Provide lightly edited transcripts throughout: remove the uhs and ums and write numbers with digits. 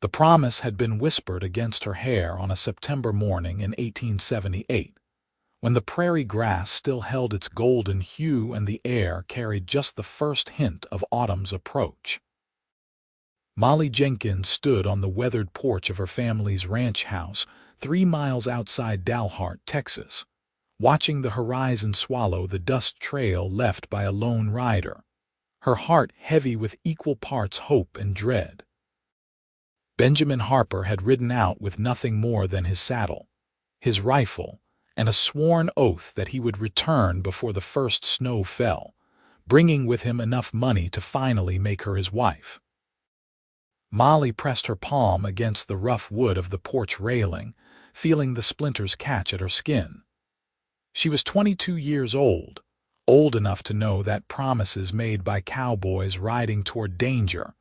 The promise had been whispered against her hair on a September morning in 1878, when the prairie grass still held its golden hue and the air carried just the first hint of autumn's approach. Molly Jenkins stood on the weathered porch of her family's ranch house 3 miles outside Dalhart, Texas, watching the horizon swallow the dust trail left by a lone rider, her heart heavy with equal parts hope and dread. Benjamin Harper had ridden out with nothing more than his saddle, his rifle, and a sworn oath that he would return before the first snow fell, bringing with him enough money to finally make her his wife. Molly pressed her palm against the rough wood of the porch railing, feeling the splinters catch at her skin. She was 22 years old enough to know that promises made by cowboys riding toward danger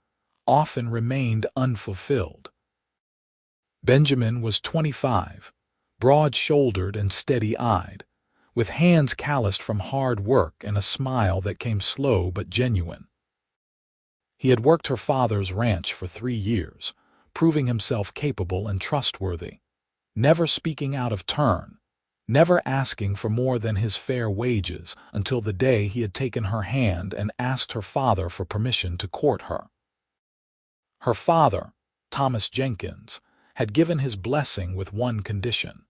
often remained unfulfilled. Benjamin was 25, broad-shouldered and steady-eyed, with hands calloused from hard work and a smile that came slow but genuine. He had worked her father's ranch for 3 years, proving himself capable and trustworthy, never speaking out of turn, never asking for more than his fair wages until the day he had taken her hand and asked her father for permission to court her. Her father, Thomas Jenkins, had given his blessing with one condition.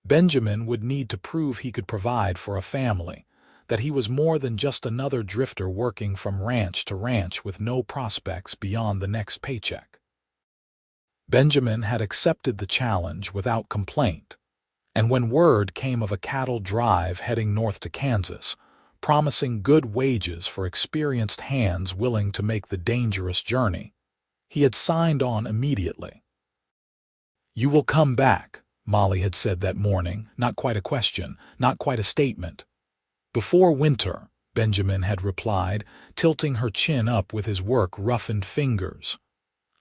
Benjamin would need to prove he could provide for a family, that he was more than just another drifter working from ranch to ranch with no prospects beyond the next paycheck. Benjamin had accepted the challenge without complaint, and when word came of a cattle drive heading north to Kansas, promising good wages for experienced hands willing to make the dangerous journey, he had signed on immediately. "You will come back," Molly had said that morning, not quite a question, not quite a statement. "Before winter," Benjamin had replied, tilting her chin up with his work-roughened fingers.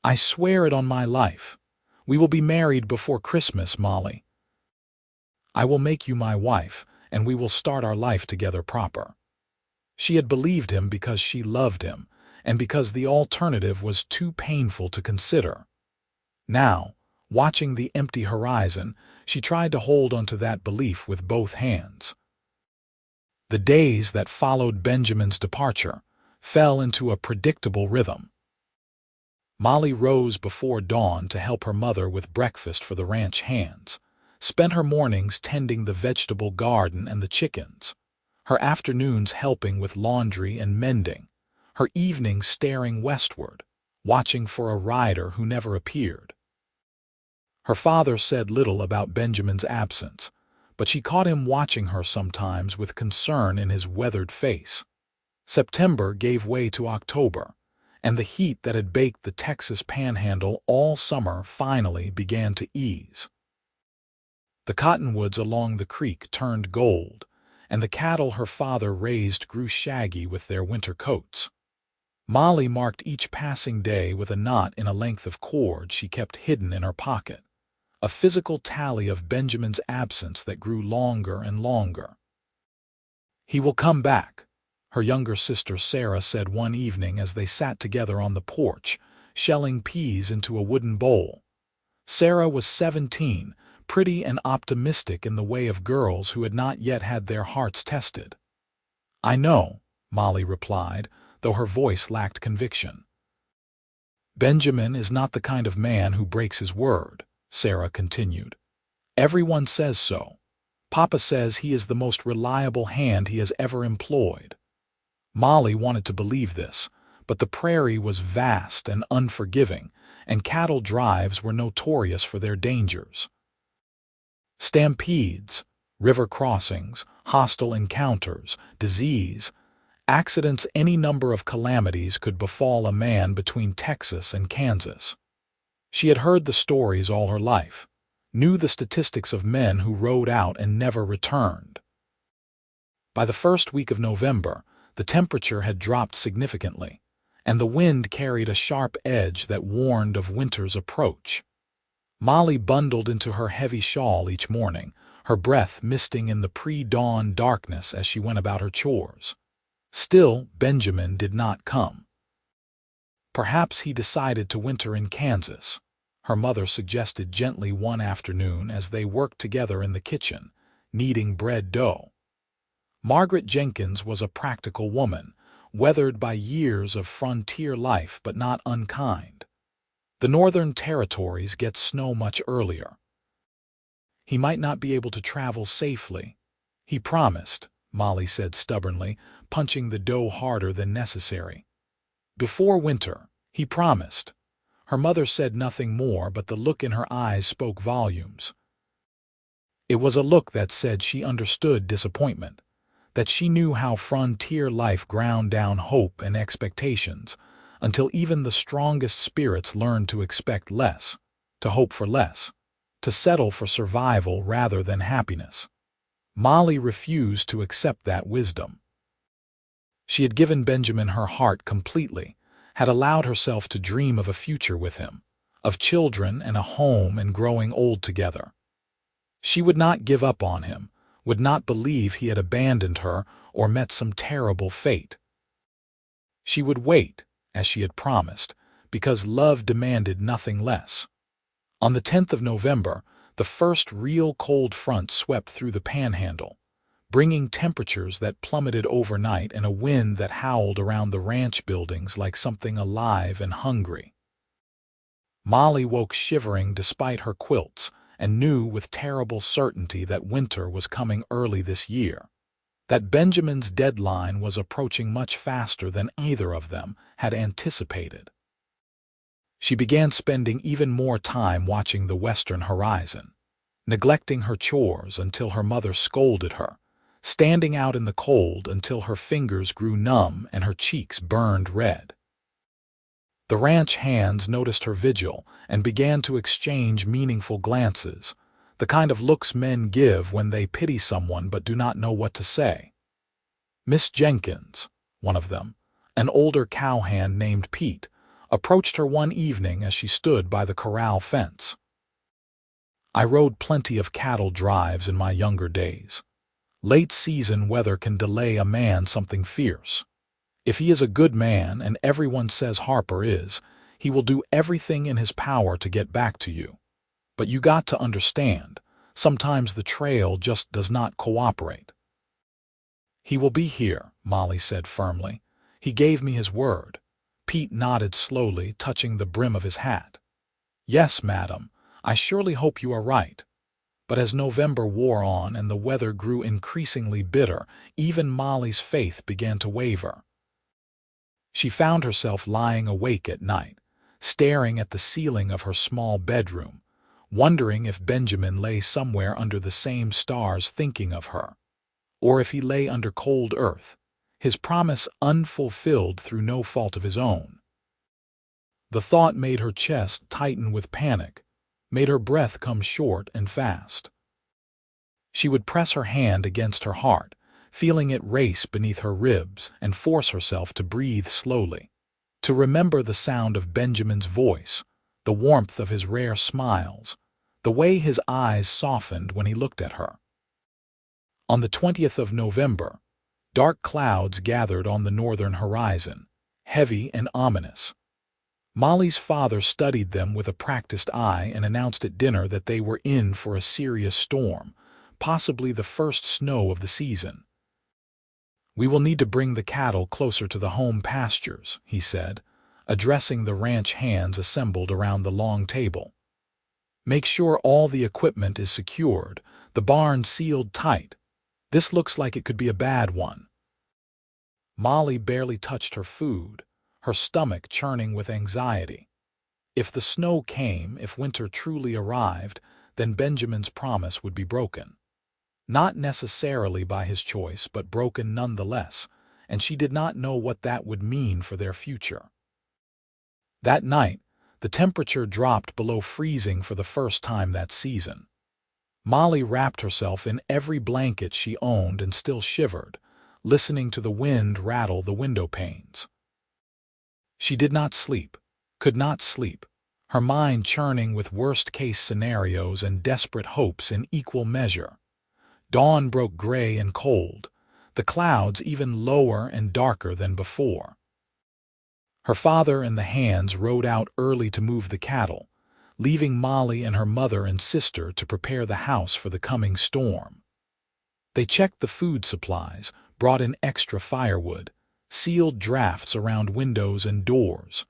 "I swear it on my life. We will be married before Christmas, Molly. I will make you my wife, and we will start our life together proper." She had believed him because she loved him, and because the alternative was too painful to consider. Now, watching the empty horizon, she tried to hold onto that belief with both hands. The days that followed Benjamin's departure fell into a predictable rhythm. Molly rose before dawn to help her mother with breakfast for the ranch hands, spent her mornings tending the vegetable garden and the chickens, her afternoons helping with laundry and mending, her evenings staring westward, watching for a rider who never appeared. Her father said little about Benjamin's absence, but she caught him watching her sometimes with concern in his weathered face. September gave way to October, and the heat that had baked the Texas panhandle all summer finally began to ease. The cottonwoods along the creek turned gold, and the cattle her father raised grew shaggy with their winter coats. Molly marked each passing day with a knot in a length of cord she kept hidden in her pocket, a physical tally of Benjamin's absence that grew longer and longer. "He will come back," her younger sister Sarah said one evening as they sat together on the porch, shelling peas into a wooden bowl. Sarah was 17, pretty and optimistic in the way of girls who had not yet had their hearts tested. "I know," Molly replied, though her voice lacked conviction. "Benjamin is not the kind of man who breaks his word," Sarah continued. "Everyone says so. Papa says he is the most reliable hand he has ever employed." Molly wanted to believe this, but the prairie was vast and unforgiving, and cattle drives were notorious for their dangers. Stampedes, river crossings, hostile encounters, disease, accidents, any number of calamities could befall a man between Texas and Kansas. She had heard the stories all her life, knew the statistics of men who rode out and never returned. By the first week of November, the temperature had dropped significantly, and the wind carried a sharp edge that warned of winter's approach. Molly bundled into her heavy shawl each morning, her breath misting in the pre-dawn darkness as she went about her chores. Still, Benjamin did not come. Perhaps he decided to winter in Kansas, her mother suggested gently one afternoon as they worked together in the kitchen, kneading bread dough. Margaret Jenkins was a practical woman, weathered by years of frontier life but not unkind. The Northern Territories get snow much earlier. He might not be able to travel safely. He promised, Molly said stubbornly, punching the dough harder than necessary. Before winter, he promised. Her mother said nothing more, but the look in her eyes spoke volumes. It was a look that said she understood disappointment, that she knew how frontier life ground down hope and expectations, until even the strongest spirits learned to expect less, to hope for less, to settle for survival rather than happiness. Molly refused to accept that wisdom. She had given Benjamin her heart completely, had allowed herself to dream of a future with him, of children and a home and growing old together. She would not give up on him, would not believe he had abandoned her or met some terrible fate. She would wait, as she had promised, because love demanded nothing less. On the 10th of November, the first real cold front swept through the Panhandle, bringing temperatures that plummeted overnight and a wind that howled around the ranch buildings like something alive and hungry. Molly woke shivering despite her quilts and knew with terrible certainty that winter was coming early this year, that Benjamin's deadline was approaching much faster than either of them had anticipated. She began spending even more time watching the western horizon, neglecting her chores until her mother scolded her, standing out in the cold until her fingers grew numb and her cheeks burned red. The ranch hands noticed her vigil and began to exchange meaningful glances, the kind of looks men give when they pity someone but do not know what to say. Miss Jenkins, one of them, an older cowhand named Pete, approached her one evening as she stood by the corral fence. "I rode plenty of cattle drives in my younger days. Late season weather can delay a man something fierce. If he is a good man, and everyone says Harper is, he will do everything in his power to get back to you. But you got to understand, sometimes the trail just does not cooperate." "He will be here," Molly said firmly. "He gave me his word." Pete nodded slowly, touching the brim of his hat. "Yes, madam, I surely hope you are right." But as November wore on and the weather grew increasingly bitter, even Molly's faith began to waver. She found herself lying awake at night, staring at the ceiling of her small bedroom, wondering if Benjamin lay somewhere under the same stars thinking of her, or if he lay under cold earth, his promise unfulfilled through no fault of his own. The thought made her chest tighten with panic, made her breath come short and fast. She would press her hand against her heart, feeling it race beneath her ribs, and force herself to breathe slowly, to remember the sound of Benjamin's voice, the warmth of his rare smiles, the way his eyes softened when he looked at her. On the 20th of November, dark clouds gathered on the northern horizon, heavy and ominous. Molly's father studied them with a practiced eye and announced at dinner that they were in for a serious storm, possibly the first snow of the season. "We will need to bring the cattle closer to the home pastures," he said, addressing the ranch hands assembled around the long table. "Make sure all the equipment is secured, the barn sealed tight. This looks like it could be a bad one." Molly barely touched her food, her stomach churning with anxiety. If the snow came, if winter truly arrived, then Benjamin's promise would be broken. Not necessarily by his choice, but broken nonetheless, and she did not know what that would mean for their future. That night, the temperature dropped below freezing for the first time that season. Molly wrapped herself in every blanket she owned and still shivered, listening to the wind rattle the window panes. She did not sleep, could not sleep, her mind churning with worst-case scenarios and desperate hopes in equal measure. Dawn broke gray and cold, the clouds even lower and darker than before. Her father and the hands rode out early to move the cattle, leaving Molly and her mother and sister to prepare the house for the coming storm. They checked the food supplies, brought in extra firewood, sealed drafts around windows and doors.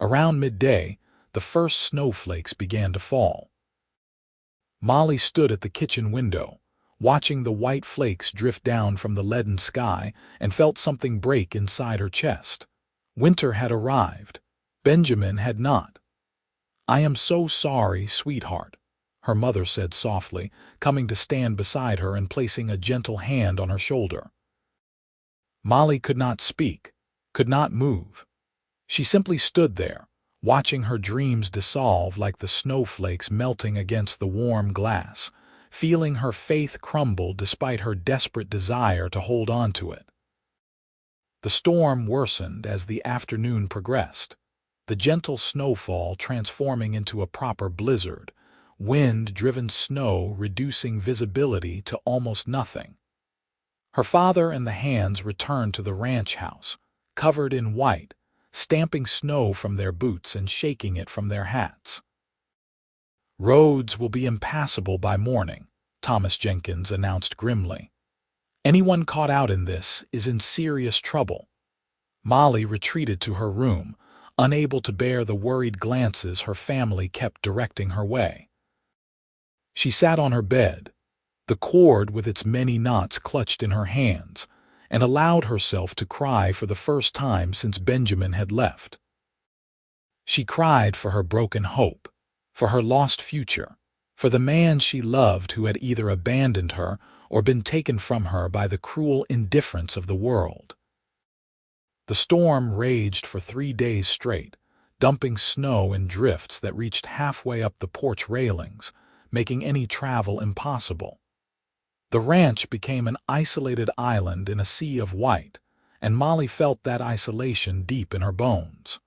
Around midday, the first snowflakes began to fall. Molly stood at the kitchen window, watching the white flakes drift down from the leaden sky, and felt something break inside her chest. Winter had arrived. Benjamin had not. "I am so sorry, sweetheart," her mother said softly, coming to stand beside her and placing a gentle hand on her shoulder. Molly could not speak, could not move. She simply stood there, watching her dreams dissolve like the snowflakes melting against the warm glass, feeling her faith crumble despite her desperate desire to hold on to it. The storm worsened as the afternoon progressed, the gentle snowfall transforming into a proper blizzard, wind-driven snow reducing visibility to almost nothing. Her father and the Hands returned to the ranch house, covered in white, stamping snow from their boots and shaking it from their hats. "Roads will be impassable by morning," Thomas Jenkins announced grimly. "Anyone caught out in this is in serious trouble." Molly retreated to her room, unable to bear the worried glances her family kept directing her way. She sat on her bed, the cord with its many knots clutched in her hands, and allowed herself to cry for the first time since Benjamin had left. She cried for her broken hope, for her lost future, for the man she loved who had either abandoned her or been taken from her by the cruel indifference of the world. The storm raged for 3 days straight, dumping snow in drifts that reached halfway up the porch railings, making any travel impossible. The ranch became an isolated island in a sea of white, and Molly felt that isolation deep in her bones.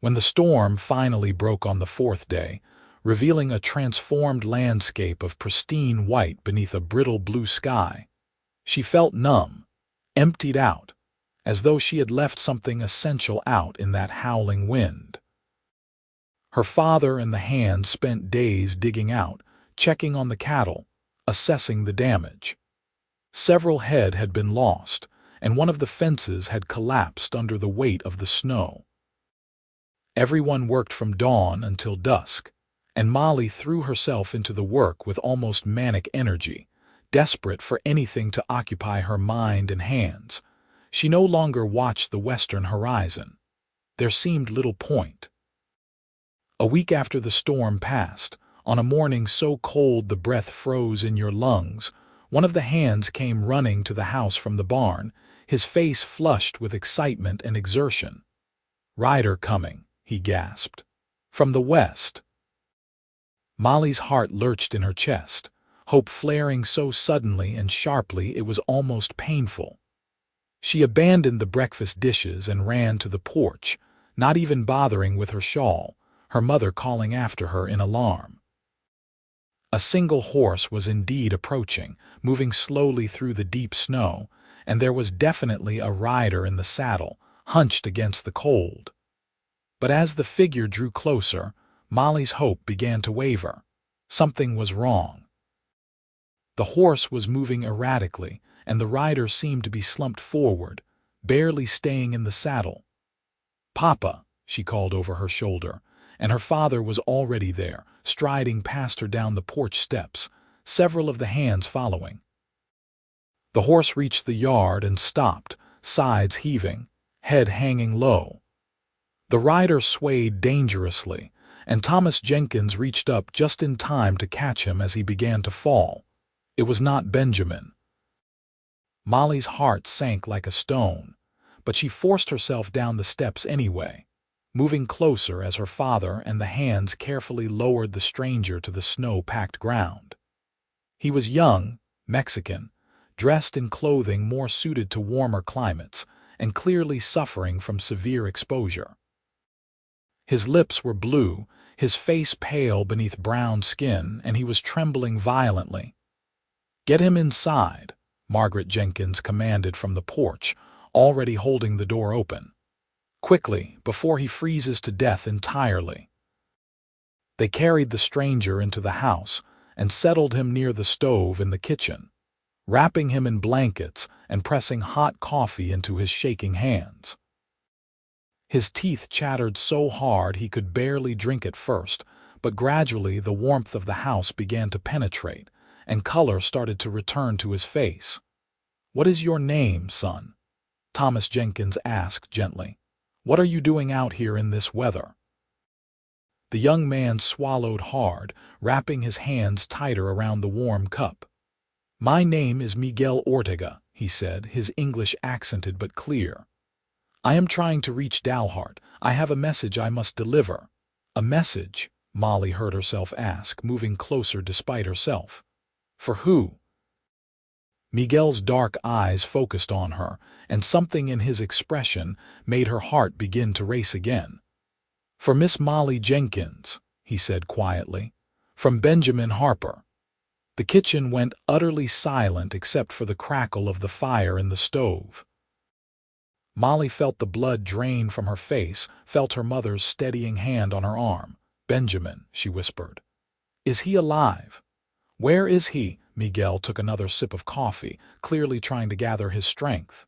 When the storm finally broke on the 4th day, revealing a transformed landscape of pristine white beneath a brittle blue sky, she felt numb, emptied out, as though she had left something essential out in that howling wind. Her father and the Hands spent days digging out, checking on the cattle, assessing the damage. Several head had been lost, and one of the fences had collapsed under the weight of the snow. Everyone worked from dawn until dusk, and Molly threw herself into the work with almost manic energy, desperate for anything to occupy her mind and hands. She no longer watched the western horizon. There seemed little point. A week after the storm passed, on a morning so cold the breath froze in your lungs, one of the Hands came running to the house from the barn, his face flushed with excitement and exertion. "Rider coming," he gasped. "From the west." Molly's heart lurched in her chest, hope flaring so suddenly and sharply it was almost painful. She abandoned the breakfast dishes and ran to the porch, not even bothering with her shawl, her mother calling after her in alarm. A single horse was indeed approaching, moving slowly through the deep snow, and there was definitely a rider in the saddle, hunched against the cold. But as the figure drew closer, Molly's hope began to waver. Something was wrong. The horse was moving erratically, and the rider seemed to be slumped forward, barely staying in the saddle. "Papa," she called over her shoulder, and her father was already there, striding past her down the porch steps, several of the Hands following. The horse reached the yard and stopped, sides heaving, head hanging low. The rider swayed dangerously, and Thomas Jenkins reached up just in time to catch him as he began to fall. It was not Benjamin. Molly's heart sank like a stone, but she forced herself down the steps anyway, moving closer as her father and the Hands carefully lowered the stranger to the snow-packed ground. He was young, Mexican, dressed in clothing more suited to warmer climates, and clearly suffering from severe exposure. His lips were blue, his face pale beneath brown skin, and he was trembling violently. "Get him inside," Margaret Jenkins commanded from the porch, already holding the door open. "Quickly, before he freezes to death entirely." They carried the stranger into the house and settled him near the stove in the kitchen, wrapping him in blankets and pressing hot coffee into his shaking hands. His teeth chattered so hard he could barely drink at first, but gradually the warmth of the house began to penetrate, and color started to return to his face. "What is your name, son?" Thomas Jenkins asked gently. "What are you doing out here in this weather?" The young man swallowed hard, wrapping his hands tighter around the warm cup. "My name is Miguel Ortega," he said, his English accented but clear. "I am trying to reach Dalhart. I have a message I must deliver." "A message?" Molly heard herself ask, moving closer despite herself. "For who?" Miguel's dark eyes focused on her, and something in his expression made her heart begin to race again. "For Miss Molly Jenkins," he said quietly. "From Benjamin Harper." The kitchen went utterly silent except for the crackle of the fire in the stove. Molly felt the blood drain from her face, felt her mother's steadying hand on her arm. "Benjamin," she whispered. "Is he alive?" "Where is he?" Miguel took another sip of coffee, clearly trying to gather his strength.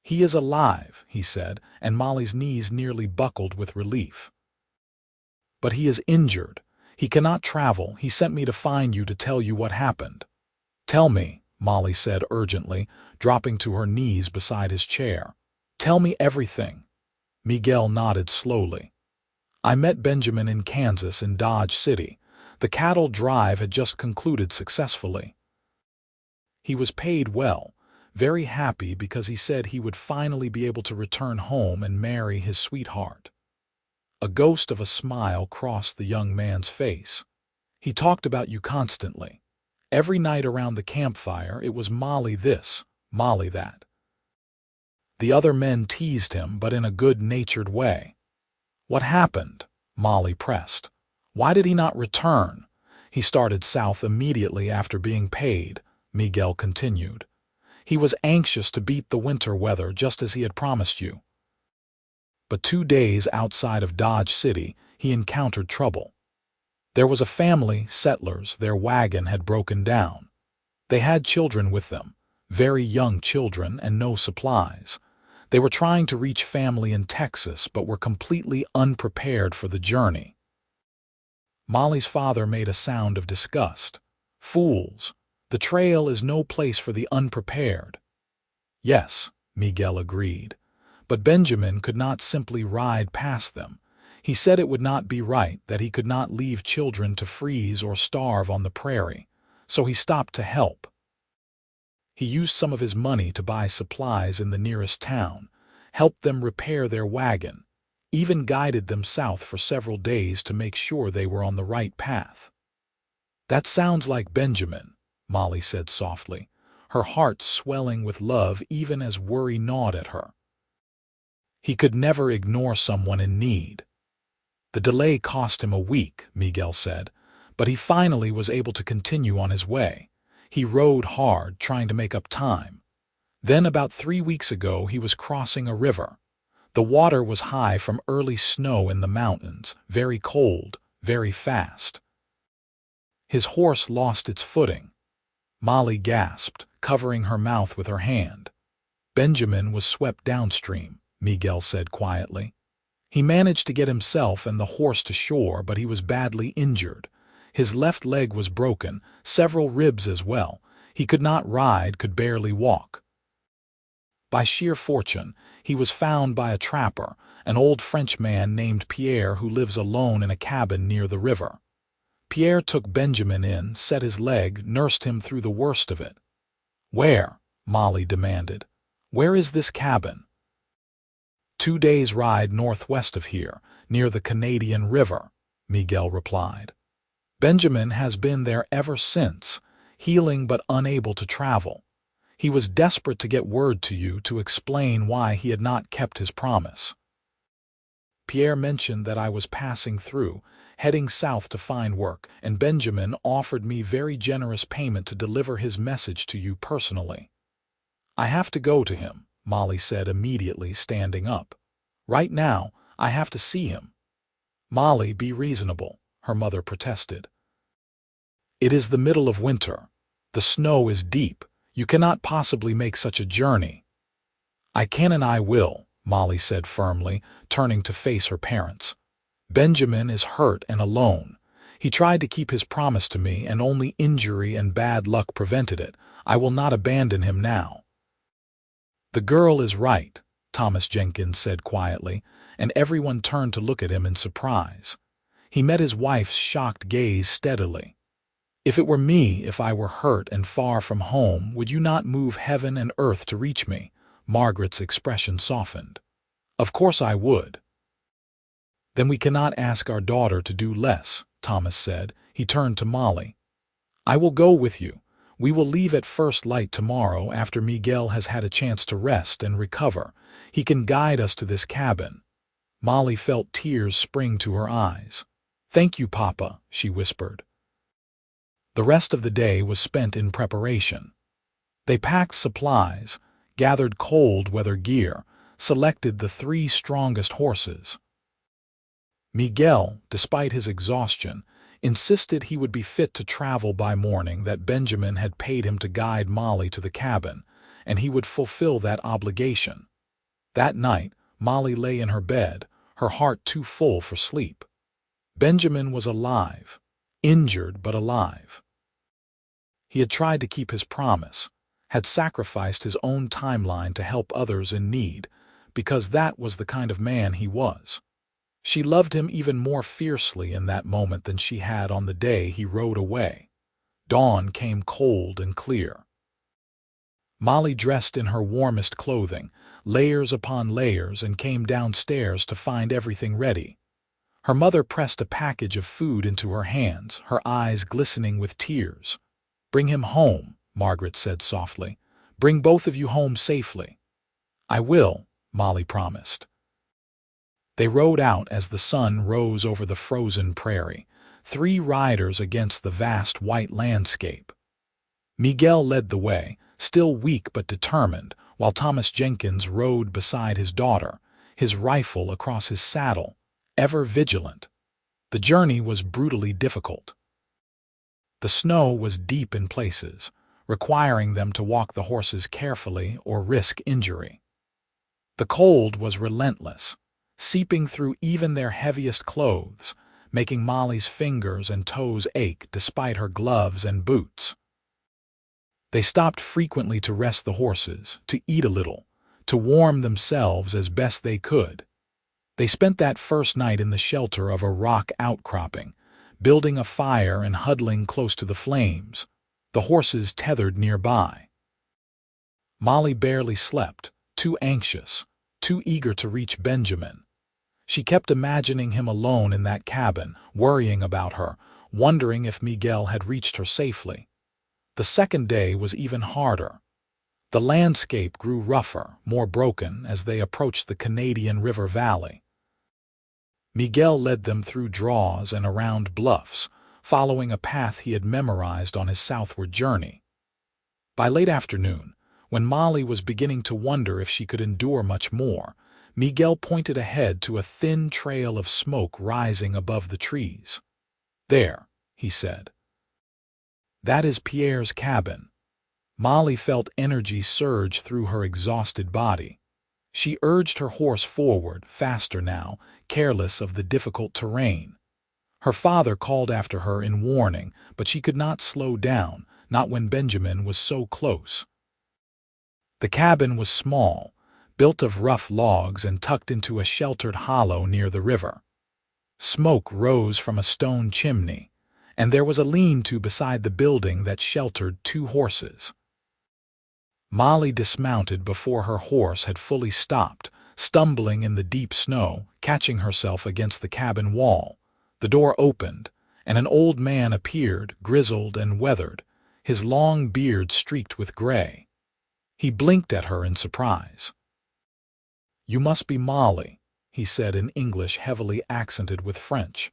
"He is alive," he said, and Molly's knees nearly buckled with relief. "But he is injured. He cannot travel. He sent me to find you to tell you what happened." "Tell me," Molly said urgently, dropping to her knees beside his chair. "Tell me everything." Miguel nodded slowly. "I met Benjamin in Kansas in Dodge City. The cattle drive had just concluded successfully. He was paid well, very happy because he said he would finally be able to return home and marry his sweetheart." A ghost of a smile crossed the young man's face. "He talked about you constantly. Every night around the campfire it was Molly this, Molly that." The other men teased him, but in a good-natured way. "What happened?" Molly pressed. "Why did he not return?" "He started south immediately after being paid," Miguel continued. "He was anxious to beat the winter weather just as he had promised you. But 2 days outside of Dodge City, he encountered trouble. There was a family, settlers, their wagon had broken down. They had children with them, very young children, and no supplies. They were trying to reach family in Texas, but were completely unprepared for the journey." Molly's father made a sound of disgust. "Fools! The trail is no place for the unprepared." "Yes," Miguel agreed. "But Benjamin could not simply ride past them. He said it would not be right, that he could not leave children to freeze or starve on the prairie, so he stopped to help. He used some of his money to buy supplies in the nearest town, helped them repair their wagon, even guided them south for several days to make sure they were on the right path." "That sounds like Benjamin," Molly said softly, her heart swelling with love even as worry gnawed at her. "He could never ignore someone in need." "The delay cost him a week," Miguel said, "but he finally was able to continue on his way. He rode hard, trying to make up time. Then about 3 weeks ago he was crossing a river. The water was high from early snow in the mountains, very cold, very fast. His horse lost its footing." Molly gasped, covering her mouth with her hand. "Benjamin was swept downstream," Miguel said quietly. "He managed to get himself and the horse to shore, but he was badly injured. His left leg was broken, several ribs as well. He could not ride, could barely walk. By sheer fortune, he was found by a trapper, an old French man named Pierre who lives alone in a cabin near the river. Pierre took Benjamin in, set his leg, nursed him through the worst of it." "Where?" Molly demanded. "Where is this cabin?" 2 days' ride northwest of here, near the Canadian River," Miguel replied. "Benjamin has been there ever since, healing but unable to travel. He was desperate to get word to you to explain why he had not kept his promise. Pierre mentioned that I was passing through, heading south to find work, and Benjamin offered me very generous payment to deliver his message to you personally." "I have to go to him," Molly said immediately, standing up. "Right now, I have to see him." "Molly, be reasonable," her mother protested. "It is the middle of winter. The snow is deep. You cannot possibly make such a journey." "I can and I will," Molly said firmly, turning to face her parents. "Benjamin is hurt and alone. He tried to keep his promise to me, and only injury and bad luck prevented it. I will not abandon him now." "The girl is right," Thomas Jenkins said quietly, and everyone turned to look at him in surprise. He met his wife's shocked gaze steadily. "If it were me, if I were hurt and far from home, would you not move heaven and earth to reach me?" Margaret's expression softened. "Of course I would." "Then we cannot ask our daughter to do less," Thomas said. He turned to Molly. "I will go with you. We will leave at first light tomorrow after Miguel has had a chance to rest and recover. He can guide us to this cabin." Molly felt tears spring to her eyes. "Thank you, Papa," she whispered. The rest of the day was spent in preparation. They packed supplies, gathered cold weather gear, selected the 3 strongest horses. Miguel, despite his exhaustion, insisted he would be fit to travel by morning, that Benjamin had paid him to guide Molly to the cabin, and he would fulfill that obligation. That night, Molly lay in her bed, her heart too full for sleep. Benjamin was alive, injured but alive. He had tried to keep his promise, had sacrificed his own timeline to help others in need, because that was the kind of man he was. She loved him even more fiercely in that moment than she had on the day he rode away. Dawn came cold and clear. Molly dressed in her warmest clothing, layers upon layers, and came downstairs to find everything ready. Her mother pressed a package of food into her hands, her eyes glistening with tears. "Bring him home," Margaret said softly. "Bring both of you home safely." "I will," Molly promised. They rode out as the sun rose over the frozen prairie, 3 riders against the vast white landscape. Miguel led the way, still weak but determined, while Thomas Jenkins rode beside his daughter, his rifle across his saddle, ever vigilant. The journey was brutally difficult. The snow was deep in places, requiring them to walk the horses carefully or risk injury. The cold was relentless, seeping through even their heaviest clothes, making Molly's fingers and toes ache despite her gloves and boots. They stopped frequently to rest the horses, to eat a little, to warm themselves as best they could. They spent that first night in the shelter of a rock outcropping, building a fire and huddling close to the flames, the horses tethered nearby. Molly barely slept, too anxious, too eager to reach Benjamin. She kept imagining him alone in that cabin, worrying about her, wondering if Miguel had reached her safely. The second day was even harder. The landscape grew rougher, more broken, as they approached the Canadian River Valley. Miguel led them through draws and around bluffs, following a path he had memorized on his southward journey. By late afternoon, when Molly was beginning to wonder if she could endure much more, Miguel pointed ahead to a thin trail of smoke rising above the trees. "There," he said. "That is Pierre's cabin." Molly felt energy surge through her exhausted body. She urged her horse forward, faster now, careless of the difficult terrain. Her father called after her in warning, but she could not slow down, not when Benjamin was so close. The cabin was small, built of rough logs and tucked into a sheltered hollow near the river. Smoke rose from a stone chimney, and there was a lean-to beside the building that sheltered 2 horses. Molly dismounted before her horse had fully stopped, stumbling in the deep snow, catching herself against the cabin wall. The door opened, and an old man appeared, grizzled and weathered, his long beard streaked with gray. He blinked at her in surprise. "You must be Molly," he said in English heavily accented with French.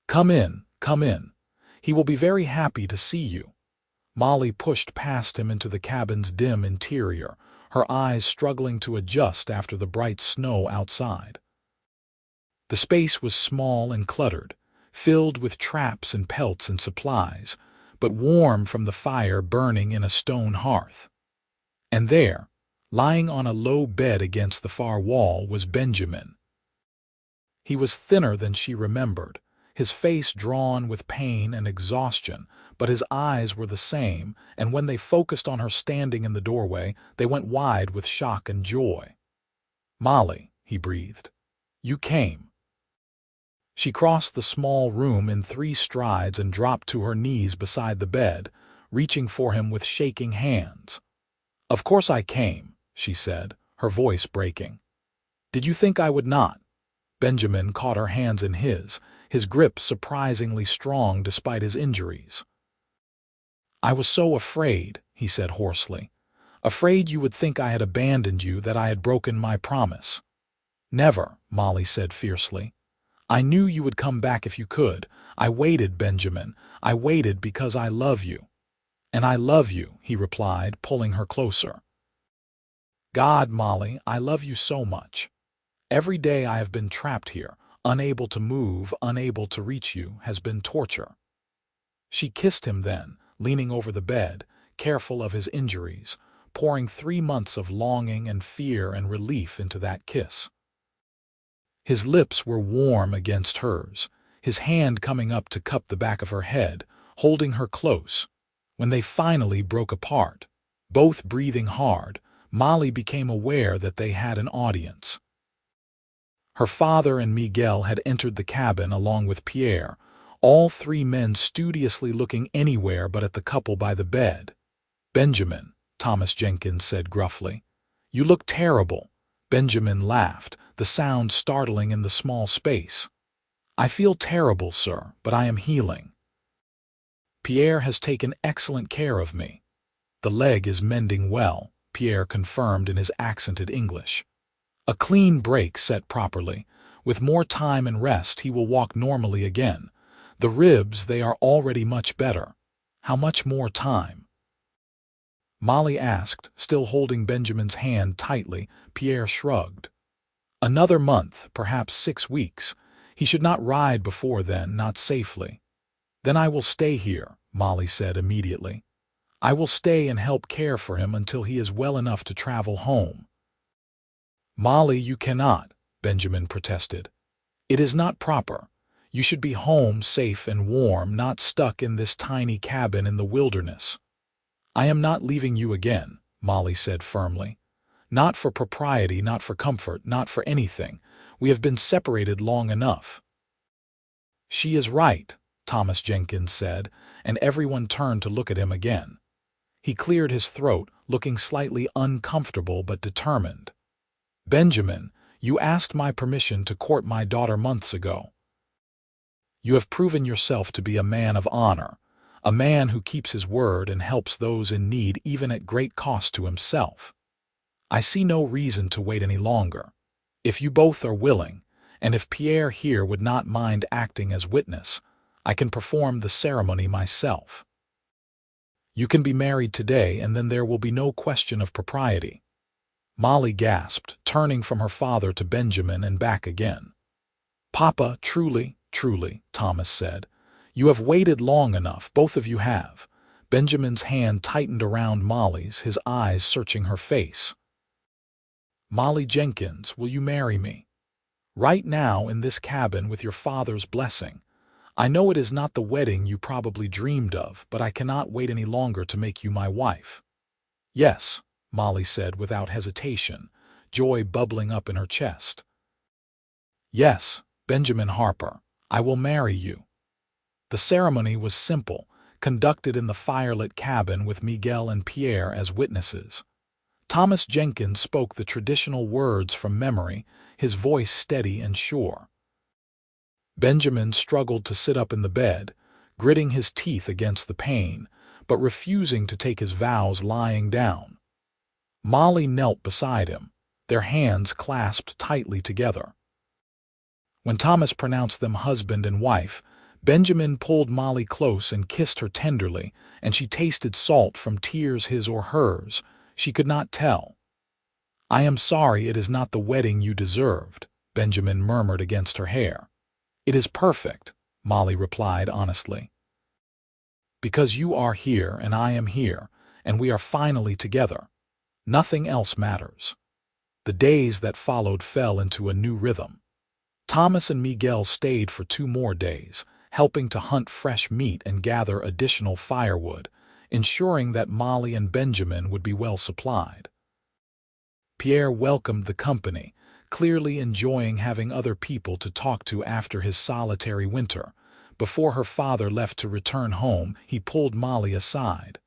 Come in, come in. He will be very happy to see you." Molly pushed past him into the cabin's dim interior, her eyes struggling to adjust after the bright snow outside. The space was small and cluttered, filled with traps and pelts and supplies, but warm from the fire burning in a stone hearth. And there, lying on a low bed against the far wall, was Benjamin. He was thinner than she remembered, his face drawn with pain and exhaustion, but his eyes were the same, and when they focused on her standing in the doorway, they went wide with shock and joy. "Molly," he breathed, "you came." She crossed the small room in 3 strides and dropped to her knees beside the bed, reaching for him with shaking hands. "Of course I came," she said, her voice breaking. "Did you think I would not?" Benjamin caught her hands in his grip surprisingly strong despite his injuries. "I was so afraid," he said hoarsely. "Afraid you would think I had abandoned you, that I had broken my promise." "Never," Molly said fiercely. "I knew you would come back if you could. I waited, Benjamin. I waited because I love you." "And I love you," he replied, pulling her closer. "God, Molly, I love you so much. Every day I have been trapped here, unable to move, unable to reach you, has been torture." She kissed him then, leaning over the bed, careful of his injuries, pouring 3 months of longing and fear and relief into that kiss. His lips were warm against hers, his hand coming up to cup the back of her head, holding her close. When they finally broke apart, both breathing hard, Molly became aware that they had an audience. Her father and Miguel had entered the cabin along with Pierre, all 3 men studiously looking anywhere but at the couple by the bed. "Benjamin," Thomas Jenkins said gruffly. "You look terrible." Benjamin laughed, the sound startling in the small space. "I feel terrible, sir, but I am healing. Pierre has taken excellent care of me." "The leg is mending well," Pierre confirmed in his accented English. "A clean break set properly. With more time and rest he will walk normally again. The ribs, they are already much better." "How much more time?" Molly asked, still holding Benjamin's hand tightly. Pierre shrugged. "Another month, perhaps 6 weeks. He should not ride before then, not safely." "Then I will stay here," Molly said immediately. "I will stay and help care for him until he is well enough to travel home." "Molly, you cannot," Benjamin protested. "It is not proper. You should be home safe and warm, not stuck in this tiny cabin in the wilderness." "I am not leaving you again," Molly said firmly. "Not for propriety, not for comfort, not for anything. We have been separated long enough." "She is right," Thomas Jenkins said, and everyone turned to look at him again. He cleared his throat, looking slightly uncomfortable but determined. "Benjamin, you asked my permission to court my daughter months ago. You have proven yourself to be a man of honor, a man who keeps his word and helps those in need even at great cost to himself. I see no reason to wait any longer. If you both are willing, and if Pierre here would not mind acting as witness, I can perform the ceremony myself. You can be married today, and then there will be no question of propriety." Molly gasped, turning from her father to Benjamin and back again. "Papa, truly, truly," Thomas said. "You have waited long enough, both of you have." Benjamin's hand tightened around Molly's, his eyes searching her face. "Molly Jenkins, will you marry me? Right now in this cabin with your father's blessing. I know it is not the wedding you probably dreamed of, but I cannot wait any longer to make you my wife." "Yes," Molly said without hesitation, joy bubbling up in her chest. "Yes, Benjamin Harper, I will marry you." The ceremony was simple, conducted in the firelit cabin with Miguel and Pierre as witnesses. Thomas Jenkins spoke the traditional words from memory, his voice steady and sure. Benjamin struggled to sit up in the bed, gritting his teeth against the pain, but refusing to take his vows lying down. Molly knelt beside him, their hands clasped tightly together. When Thomas pronounced them husband and wife, Benjamin pulled Molly close and kissed her tenderly, and she tasted salt from tears his or hers. She could not tell. "I am sorry it is not the wedding you deserved," Benjamin murmured against her hair. "It is perfect," Molly replied honestly. Because you are here and I am here, and we are finally together. Nothing else matters. The days that followed fell into a new rhythm. Thomas and Miguel stayed for 2 more days, helping to hunt fresh meat and gather additional firewood, ensuring that Molly and Benjamin would be well supplied. Pierre welcomed the company, clearly enjoying having other people to talk to after his solitary winter. Before her father left to return home, he pulled Molly aside.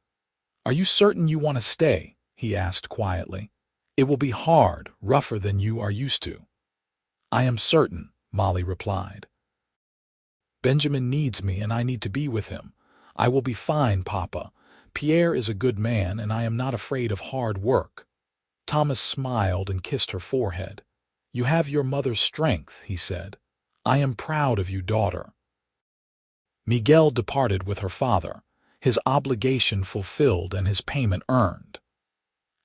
"Are you certain you want to stay?" he asked quietly. "It will be hard, rougher than you are used to." "I am certain," Molly replied. "Benjamin needs me and I need to be with him. I will be fine, Papa. Pierre is a good man and I am not afraid of hard work." Thomas smiled and kissed her forehead. "You have your mother's strength," he said. "I am proud of you, daughter." Miguel departed with her father, his obligation fulfilled and his payment earned.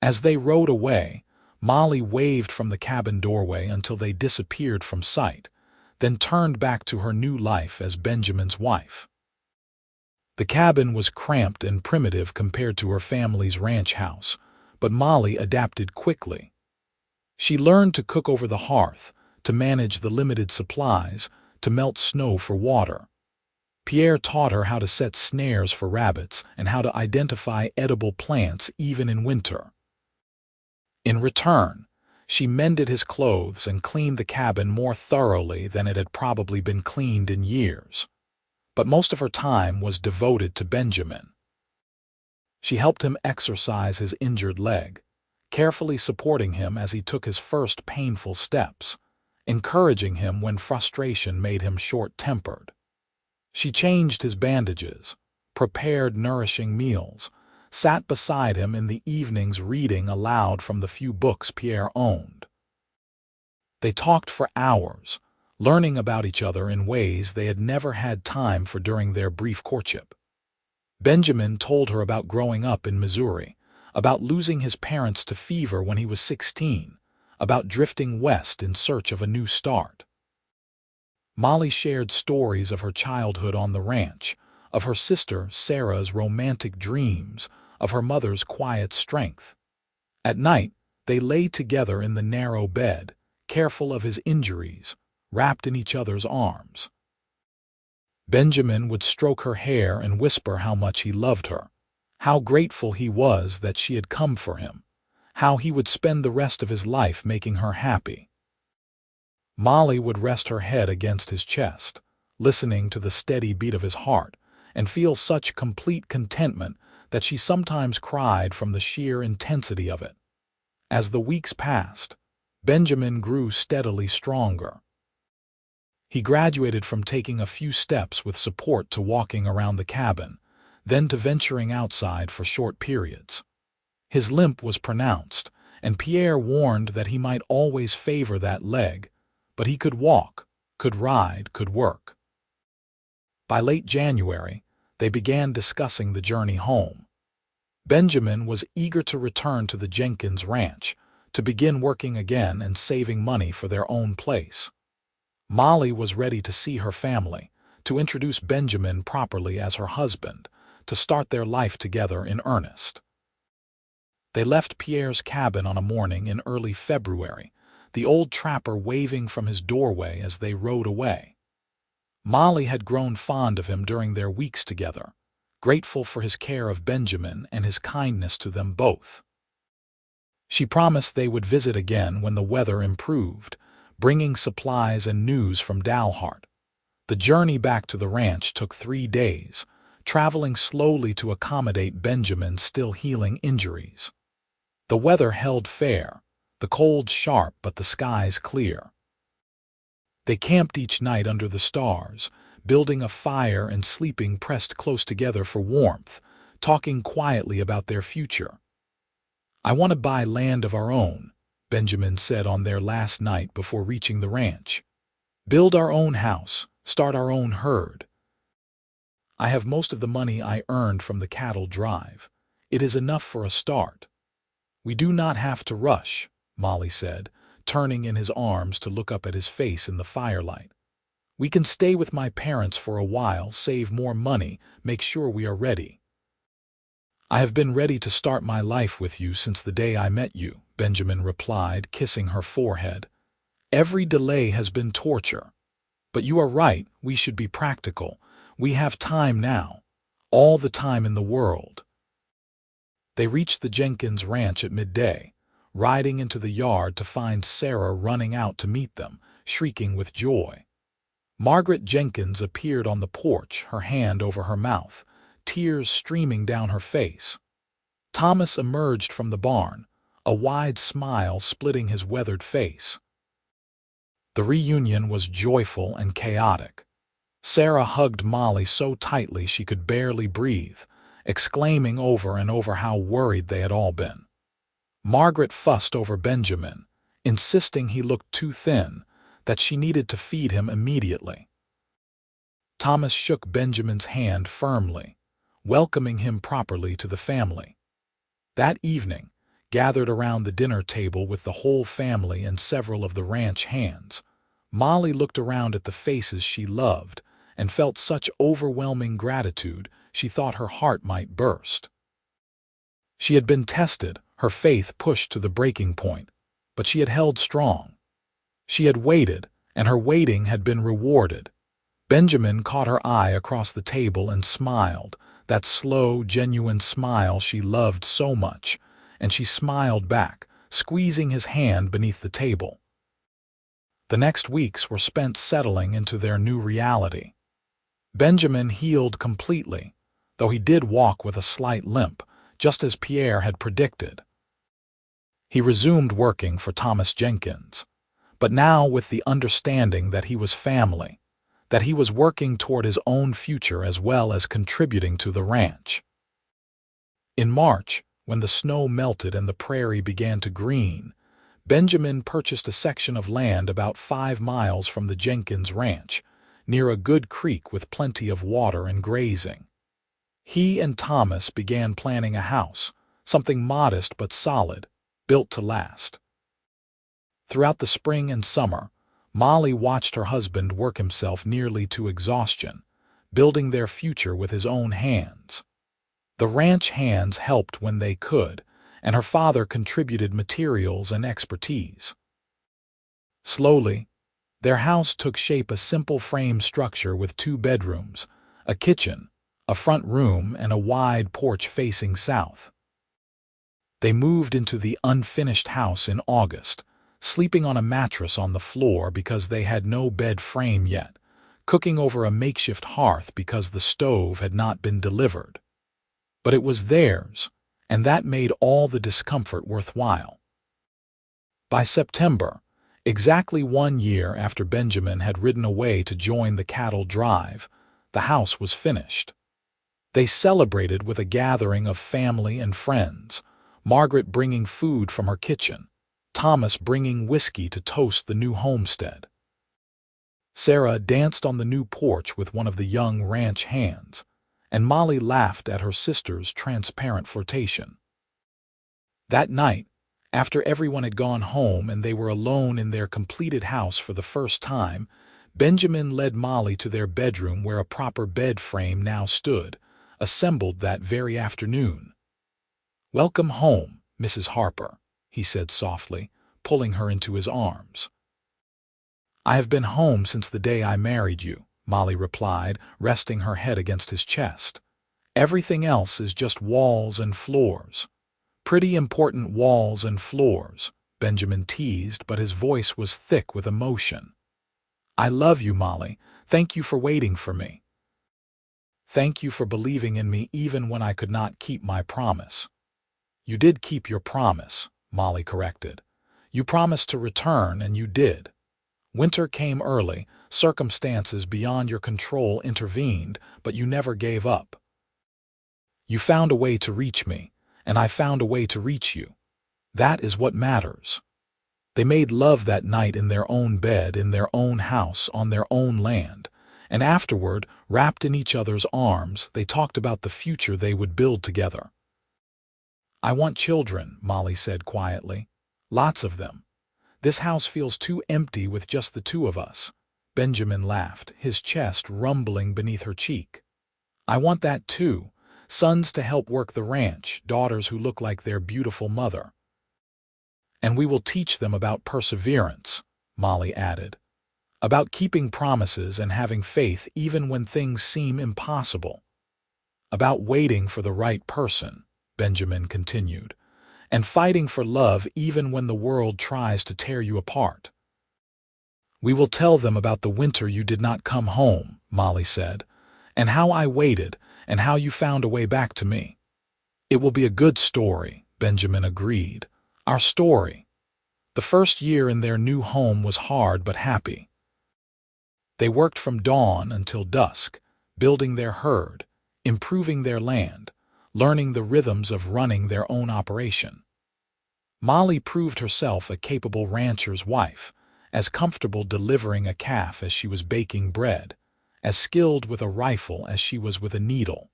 As they rode away, Molly waved from the cabin doorway until they disappeared from sight, then turned back to her new life as Benjamin's wife. The cabin was cramped and primitive compared to her family's ranch house, but Molly adapted quickly. She learned to cook over the hearth, to manage the limited supplies, to melt snow for water. Pierre taught her how to set snares for rabbits and how to identify edible plants even in winter. In return, she mended his clothes and cleaned the cabin more thoroughly than it had probably been cleaned in years. But most of her time was devoted to Benjamin. She helped him exercise his injured leg, carefully supporting him as he took his first painful steps, encouraging him when frustration made him short-tempered. She changed his bandages, prepared nourishing meals, sat beside him in the evenings reading aloud from the few books Pierre owned. They talked for hours, learning about each other in ways they had never had time for during their brief courtship. Benjamin told her about growing up in Missouri, about losing his parents to fever when he was 16, about drifting west in search of a new start. Molly shared stories of her childhood on the ranch, of her sister Sarah's romantic dreams, of her mother's quiet strength. At night, they lay together in the narrow bed, careful of his injuries, wrapped in each other's arms. Benjamin would stroke her hair and whisper how much he loved her, how grateful he was that she had come for him, how he would spend the rest of his life making her happy. Molly would rest her head against his chest, listening to the steady beat of his heart, and feel such complete contentment that she sometimes cried from the sheer intensity of it. As the weeks passed, Benjamin grew steadily stronger. He graduated from taking a few steps with support to walking around the cabin, then to venturing outside for short periods. His limp was pronounced, and Pierre warned that he might always favor that leg, but he could walk, could ride, could work. By late January, they began discussing the journey home. Benjamin was eager to return to the Jenkins ranch, to begin working again and saving money for their own place. Molly was ready to see her family, to introduce Benjamin properly as her husband, to start their life together in earnest. They left Pierre's cabin on a morning in early February, the old trapper waving from his doorway as they rode away. Molly had grown fond of him during their weeks together, grateful for his care of Benjamin and his kindness to them both. She promised they would visit again when the weather improved, bringing supplies and news from Dalhart. The journey back to the ranch took 3 days, traveling slowly to accommodate Benjamin's still healing injuries. The weather held fair, the cold sharp but the skies clear. They camped each night under the stars, building a fire and sleeping pressed close together for warmth, talking quietly about their future. "I want to buy land of our own," Benjamin said on their last night before reaching the ranch. "Build our own house, start our own herd. I have most of the money I earned from the cattle drive. It is enough for a start." "We do not have to rush," Molly said, turning in his arms to look up at his face in the firelight. We can stay with my parents for a while, save more money, make sure we are ready. I have been ready to start my life with you since the day I met you, Benjamin replied, kissing her forehead. Every delay has been torture. But you are right, we should be practical. We have time now. All the time in the world. They reached the Jenkins ranch at midday, riding into the yard to find Sarah running out to meet them, shrieking with joy. Margaret Jenkins appeared on the porch, her hand over her mouth, tears streaming down her face. Thomas emerged from the barn, a wide smile splitting his weathered face. The reunion was joyful and chaotic. Sarah hugged Molly so tightly she could barely breathe, exclaiming over and over how worried they had all been. Margaret fussed over Benjamin, insisting he looked too thin, that she needed to feed him immediately. Thomas shook Benjamin's hand firmly, welcoming him properly to the family. That evening, gathered around the dinner table with the whole family and several of the ranch hands, Molly looked around at the faces she loved and felt such overwhelming gratitude she thought her heart might burst. She had been tested, her faith pushed to the breaking point, but she had held strong. She had waited, and her waiting had been rewarded. Benjamin caught her eye across the table and smiled, that slow, genuine smile she loved so much, and she smiled back, squeezing his hand beneath the table. The next weeks were spent settling into their new reality. Benjamin healed completely, though he did walk with a slight limp, just as Pierre had predicted. He resumed working for Thomas Jenkins, but now with the understanding that he was family, that he was working toward his own future as well as contributing to the ranch. In March, when the snow melted and the prairie began to green, Benjamin purchased a section of land about 5 miles from the Jenkins ranch, near a good creek with plenty of water and grazing. He and Thomas began planning a house, something modest but solid, built to last. Throughout the spring and summer, Molly watched her husband work himself nearly to exhaustion, building their future with his own hands. The ranch hands helped when they could, and her father contributed materials and expertise. Slowly, their house took shape, a simple frame structure with 2 bedrooms, a kitchen, a front room, and a wide porch facing south. They moved into the unfinished house in August, sleeping on a mattress on the floor because they had no bed frame yet, cooking over a makeshift hearth because the stove had not been delivered. But it was theirs, and that made all the discomfort worthwhile. By September, exactly 1 year after Benjamin had ridden away to join the cattle drive, the house was finished. They celebrated with a gathering of family and friends, Margaret bringing food from her kitchen, Thomas bringing whiskey to toast the new homestead. Sarah danced on the new porch with one of the young ranch hands, and Molly laughed at her sister's transparent flirtation. That night, after everyone had gone home and they were alone in their completed house for the first time, Benjamin led Molly to their bedroom where a proper bed frame now stood, assembled that very afternoon. "Welcome home, Mrs. Harper," he said softly, pulling her into his arms. "I have been home since the day I married you," Molly replied, resting her head against his chest. "Everything else is just walls and floors." "Pretty important walls and floors," Benjamin teased, but his voice was thick with emotion. "I love you, Molly. Thank you for waiting for me. Thank you for believing in me even when I could not keep my promise." "You did keep your promise," Molly corrected. "You promised to return, and you did. Winter came early, circumstances beyond your control intervened, but you never gave up. You found a way to reach me, and I found a way to reach you. That is what matters." They made love that night in their own bed, in their own house, on their own land, and afterward, wrapped in each other's arms, they talked about the future they would build together. "I want children," Molly said quietly. "Lots of them. This house feels too empty with just the 2 of us." Benjamin laughed, his chest rumbling beneath her cheek. I want that too. Sons to help work the ranch, daughters who look like their beautiful mother. And we will teach them about perseverance, Molly added. About keeping promises and having faith even when things seem impossible. About waiting for the right person, Benjamin continued, and fighting for love even when the world tries to tear you apart. We will tell them about the winter you did not come home, Molly said, and how I waited and how you found a way back to me. It will be a good story, Benjamin agreed. Our story. The first year in their new home was hard but happy. They worked from dawn until dusk, building their herd, improving their land, learning the rhythms of running their own operation. Molly proved herself a capable rancher's wife, as comfortable delivering a calf as she was baking bread, as skilled with a rifle as she was with a needle.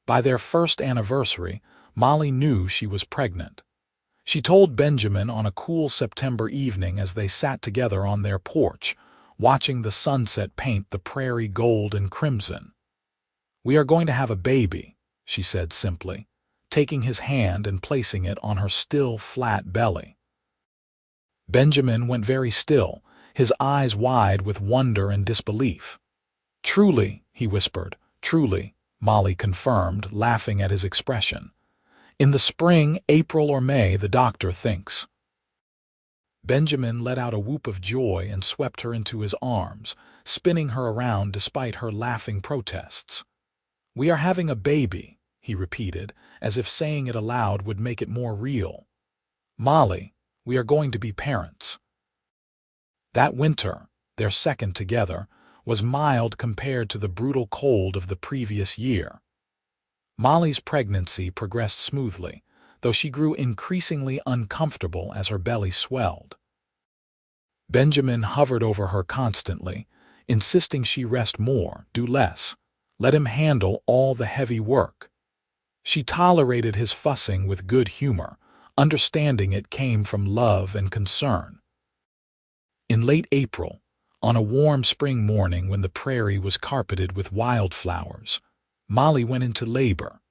By their first anniversary, Molly knew she was pregnant. She told Benjamin on a cool September evening as they sat together on their porch, watching the sunset paint the prairie gold and crimson. We are going to have a baby, she said simply, taking his hand and placing it on her still, flat belly. Benjamin went very still, his eyes wide with wonder and disbelief. Truly, he whispered. Truly, Molly confirmed, laughing at his expression. In the spring, April or May, the doctor thinks. Benjamin let out a whoop of joy and swept her into his arms, spinning her around despite her laughing protests. We are having a baby, he repeated, as if saying it aloud would make it more real. Molly, we are going to be parents. That winter, their second together, was mild compared to the brutal cold of the previous year. Molly's pregnancy progressed smoothly, though she grew increasingly uncomfortable as her belly swelled. Benjamin hovered over her constantly, insisting she rest more, do less, let him handle all the heavy work. She tolerated his fussing with good humor, understanding it came from love and concern. In late April, on a warm spring morning when the prairie was carpeted with wildflowers, Molly went into labor.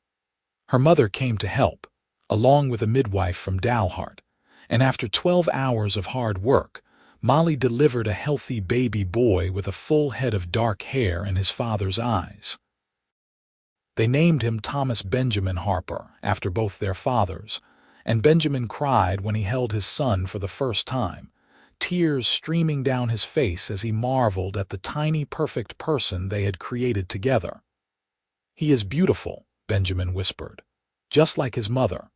Her mother came to help, along with a midwife from Dalhart, and after 12 hours of hard work, Molly delivered a healthy baby boy with a full head of dark hair and his father's eyes. They named him Thomas Benjamin Harper, after both their fathers, and Benjamin cried when he held his son for the first time, tears streaming down his face as he marveled at the tiny, perfect person they had created together. He is beautiful, Benjamin whispered, just like his mother.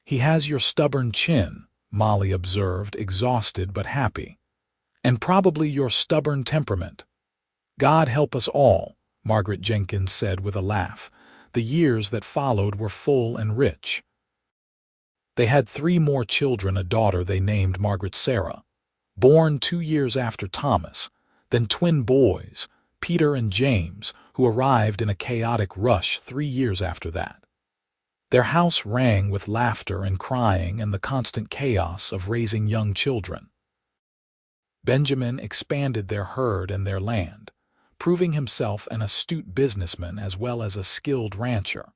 He has your stubborn chin, Molly observed, exhausted but happy, and probably your stubborn temperament. God help us all, Margaret Jenkins said with a laugh. The years that followed were full and rich. They had 3 more children, a daughter they named Margaret Sarah, born 2 years after Thomas, then twin boys, Peter and James, who arrived in a chaotic rush 3 years after that. Their house rang with laughter and crying and the constant chaos of raising young children. Benjamin expanded their herd and their land, proving himself an astute businessman as well as a skilled rancher.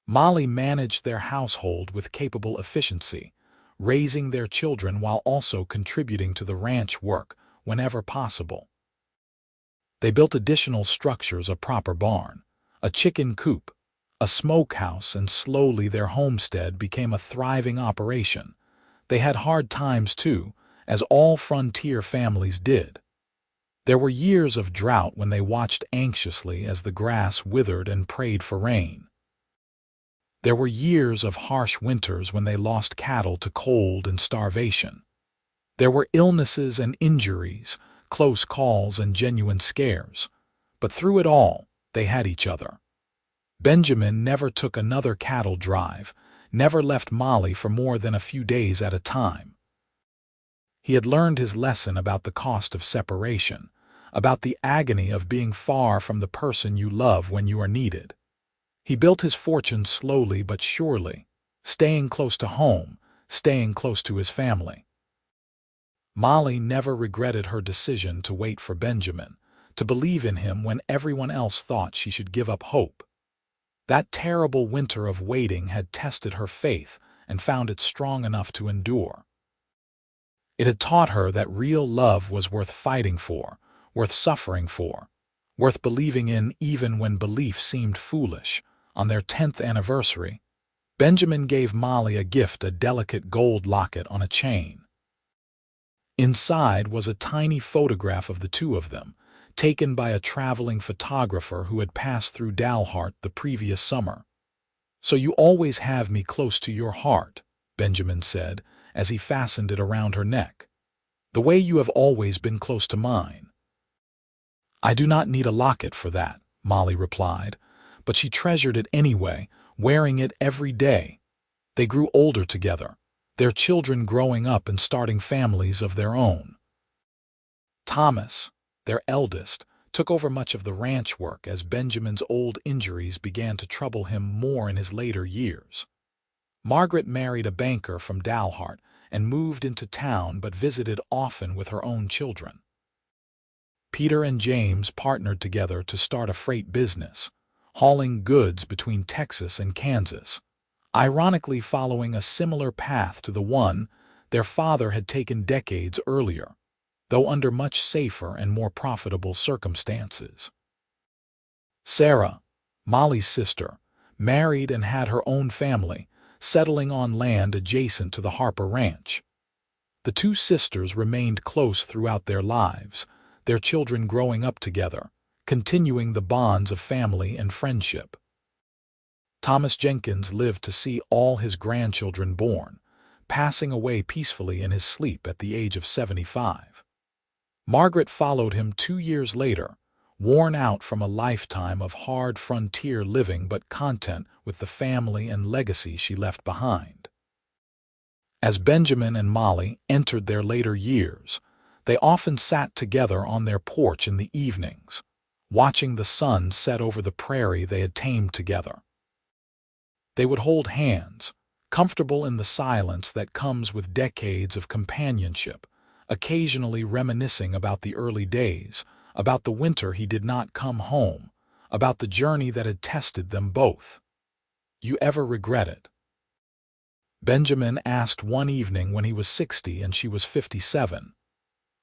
Molly managed their household with capable efficiency, raising their children while also contributing to the ranch work whenever possible. They built additional structures, a proper barn, a chicken coop, a smokehouse, and slowly their homestead became a thriving operation. They had hard times too, as all frontier families did. There were years of drought when they watched anxiously as the grass withered and prayed for rain. There were years of harsh winters when they lost cattle to cold and starvation. There were illnesses and injuries, close calls and genuine scares. But through it all, they had each other. Benjamin never took another cattle drive, never left Molly for more than a few days at a time. He had learned his lesson about the cost of separation, about the agony of being far from the person you love when you are needed. He built his fortune slowly but surely, staying close to home, staying close to his family. Molly never regretted her decision to wait for Benjamin, to believe in him when everyone else thought she should give up hope. That terrible winter of waiting had tested her faith and found it strong enough to endure. It had taught her that real love was worth fighting for, worth suffering for, worth believing in even when belief seemed foolish. On their 10th anniversary, Benjamin gave Molly a gift, a delicate gold locket on a chain. Inside was a tiny photograph of the two of them, taken by a traveling photographer who had passed through Dalhart the previous summer. "So you always have me close to your heart," Benjamin said, as he fastened it around her neck. "The way you have always been close to mine." "I do not need a locket for that," Molly replied, but she treasured it anyway, wearing it every day. They grew older together, their children growing up and starting families of their own. Thomas, their eldest, took over much of the ranch work as Benjamin's old injuries began to trouble him more in his later years. Margaret married a banker from Dalhart and moved into town but visited often with her own children. Peter and James partnered together to start a freight business, hauling goods between Texas and Kansas, ironically following a similar path to the one their father had taken decades earlier, though under much safer and more profitable circumstances. Sarah, Molly's sister, married and had her own family, settling on land adjacent to the Harper ranch. The two sisters remained close throughout their lives, their children growing up together, continuing the bonds of family and friendship. Thomas Jenkins lived to see all his grandchildren born, passing away peacefully in his sleep at the age of 75. Margaret followed him 2 years later, worn out from a lifetime of hard frontier living but content with the family and legacy she left behind. As Benjamin and Molly entered their later years, they often sat together on their porch in the evenings, watching the sun set over the prairie they had tamed together. They would hold hands, comfortable in the silence that comes with decades of companionship, occasionally reminiscing about the early days, about the winter he did not come home, about the journey that had tested them both. "You ever regret it?" Benjamin asked one evening when he was 60 and she was 57.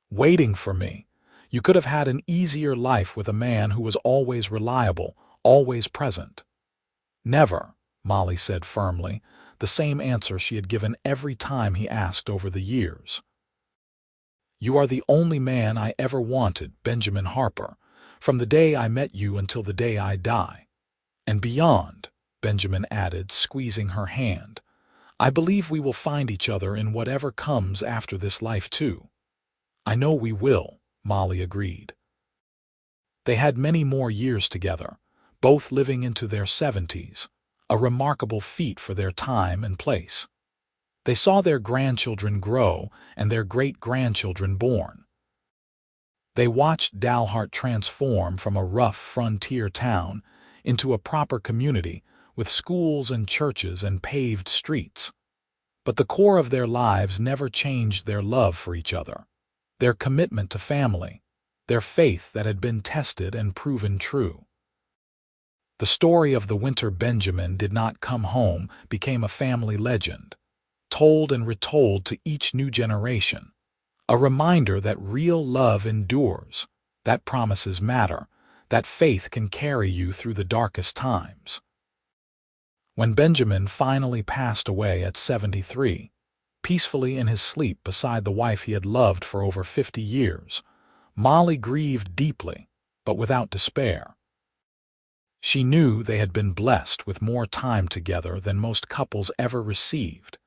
"Waiting for me. You could have had an easier life with a man who was always reliable, always present." "Never," Molly said firmly, the same answer she had given every time he asked over the years. "You are the only man I ever wanted, Benjamin Harper, from the day I met you until the day I die. And beyond," Benjamin added, squeezing her hand. "I believe we will find each other in whatever comes after this life too." "I know we will," Molly agreed. They had many more years together, both living into their 70s, a remarkable feat for their time and place. They saw their grandchildren grow and their great-grandchildren born. They watched Dalhart transform from a rough frontier town into a proper community with schools and churches and paved streets. But the core of their lives never changed: their love for each other, their commitment to family, their faith that had been tested and proven true. The story of the winter Benjamin did not come home became a family legend, told and retold to each new generation, a reminder that real love endures, that promises matter, that faith can carry you through the darkest times. When Benjamin finally passed away at 73, peacefully in his sleep beside the wife he had loved for over 50 years, Molly grieved deeply, but without despair. She knew they had been blessed with more time together than most couples ever received,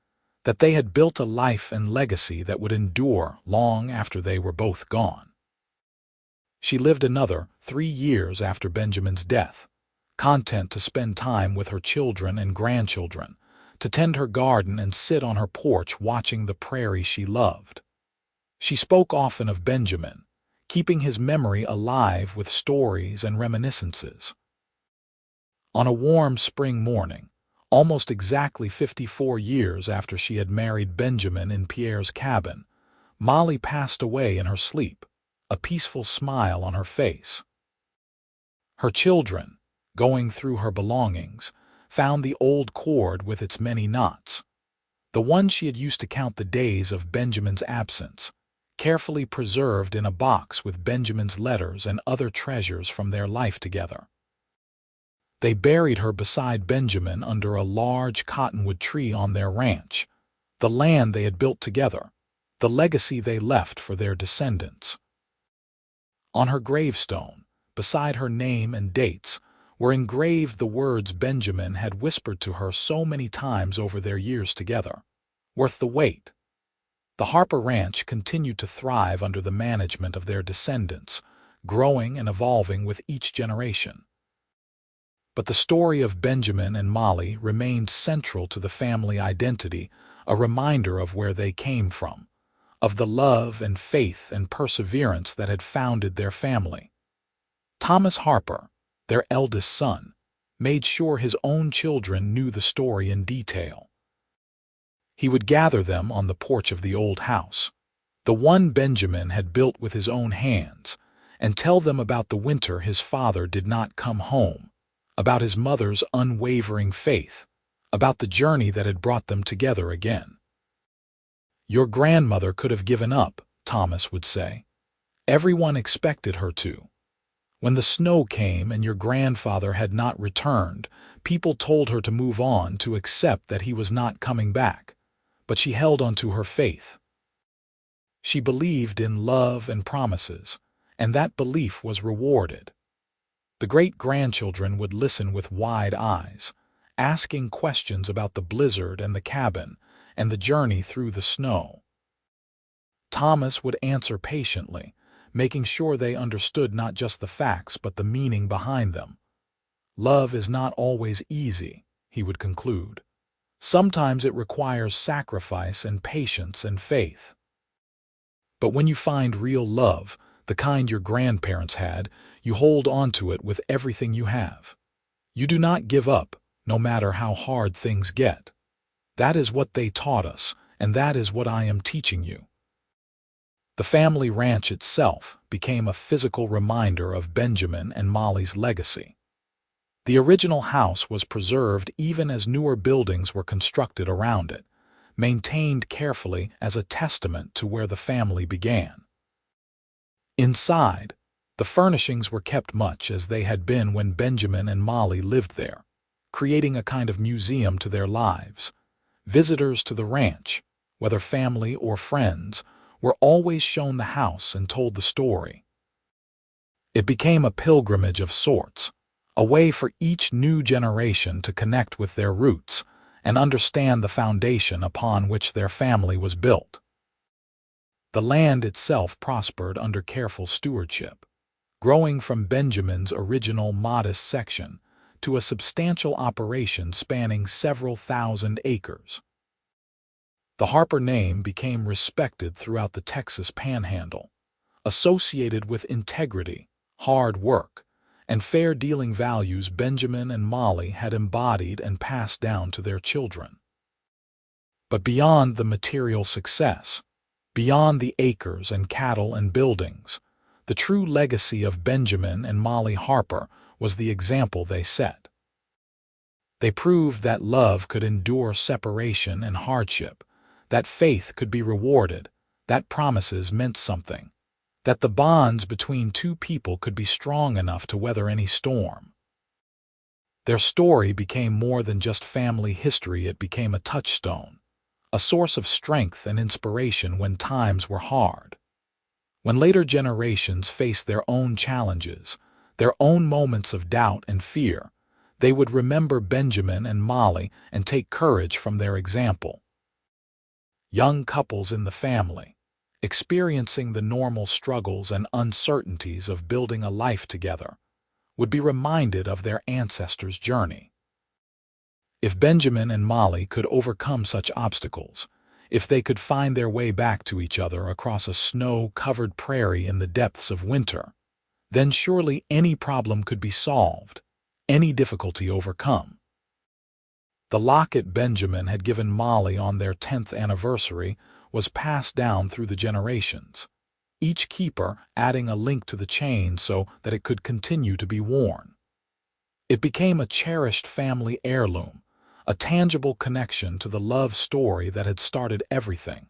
that they had built a life and legacy that would endure long after they were both gone. She lived another 3 years after Benjamin's death, content to spend time with her children and grandchildren, to tend her garden and sit on her porch watching the prairie she loved. She spoke often of Benjamin, keeping his memory alive with stories and reminiscences. On a warm spring morning, almost exactly 54 years after she had married Benjamin in Pierre's cabin, Molly passed away in her sleep, a peaceful smile on her face. Her children, going through her belongings, found the old cord with its many knots, the one she had used to count the days of Benjamin's absence, carefully preserved in a box with Benjamin's letters and other treasures from their life together. They buried her beside Benjamin under a large cottonwood tree on their ranch, the land they had built together, the legacy they left for their descendants. On her gravestone, beside her name and dates, were engraved the words Benjamin had whispered to her so many times over their years together. Worth the wait. The Harper Ranch continued to thrive under the management of their descendants, growing and evolving with each generation. But the story of Benjamin and Molly remained central to the family identity, a reminder of where they came from, of the love and faith and perseverance that had founded their family. Thomas Harper, their eldest son, made sure his own children knew the story in detail. He would gather them on the porch of the old house, the one Benjamin had built with his own hands, and tell them about the winter his father did not come home, about his mother's unwavering faith, about the journey that had brought them together again. "Your grandmother could have given up," Thomas would say. "Everyone expected her to. When the snow came and your grandfather had not returned, people told her to move on, to accept that he was not coming back. But she held on to her faith. She believed in love and promises, and that belief was rewarded." The great-grandchildren would listen with wide eyes, asking questions about the blizzard and the cabin and the journey through the snow. Thomas would answer patiently, making sure they understood not just the facts but the meaning behind them. "Love is not always easy," he would conclude. "Sometimes it requires sacrifice and patience and faith. But when you find real love, the kind your grandparents had, you hold on to it with everything you have. You do not give up, no matter how hard things get. That is what they taught us, and that is what I am teaching you." The family ranch itself became a physical reminder of Benjamin and Molly's legacy. The original house was preserved even as newer buildings were constructed around it, maintained carefully as a testament to where the family began. Inside, the furnishings were kept much as they had been when Benjamin and Molly lived there, creating a kind of museum to their lives. Visitors to the ranch, whether family or friends, were always shown the house and told the story. It became a pilgrimage of sorts, a way for each new generation to connect with their roots and understand the foundation upon which their family was built. The land itself prospered under careful stewardship, growing from Benjamin's original modest section to a substantial operation spanning several thousand acres. The Harper name became respected throughout the Texas Panhandle, associated with integrity, hard work, and fair dealing values Benjamin and Molly had embodied and passed down to their children. But beyond the material success, beyond the acres and cattle and buildings, the true legacy of Benjamin and Molly Harper was the example they set. They proved that love could endure separation and hardship, that faith could be rewarded, that promises meant something, that the bonds between two people could be strong enough to weather any storm. Their story became more than just family history. It became a touchstone, a source of strength and inspiration when times were hard. When later generations faced their own challenges, their own moments of doubt and fear, they would remember Benjamin and Molly and take courage from their example. Young couples in the family, experiencing the normal struggles and uncertainties of building a life together, would be reminded of their ancestors' journey. If Benjamin and Molly could overcome such obstacles, if they could find their way back to each other across a snow-covered prairie in the depths of winter, then surely any problem could be solved, any difficulty overcome. The locket Benjamin had given Molly on their 10th anniversary was passed down through the generations, each keeper adding a link to the chain so that it could continue to be worn. It became a cherished family heirloom, a tangible connection to the love story that had started everything.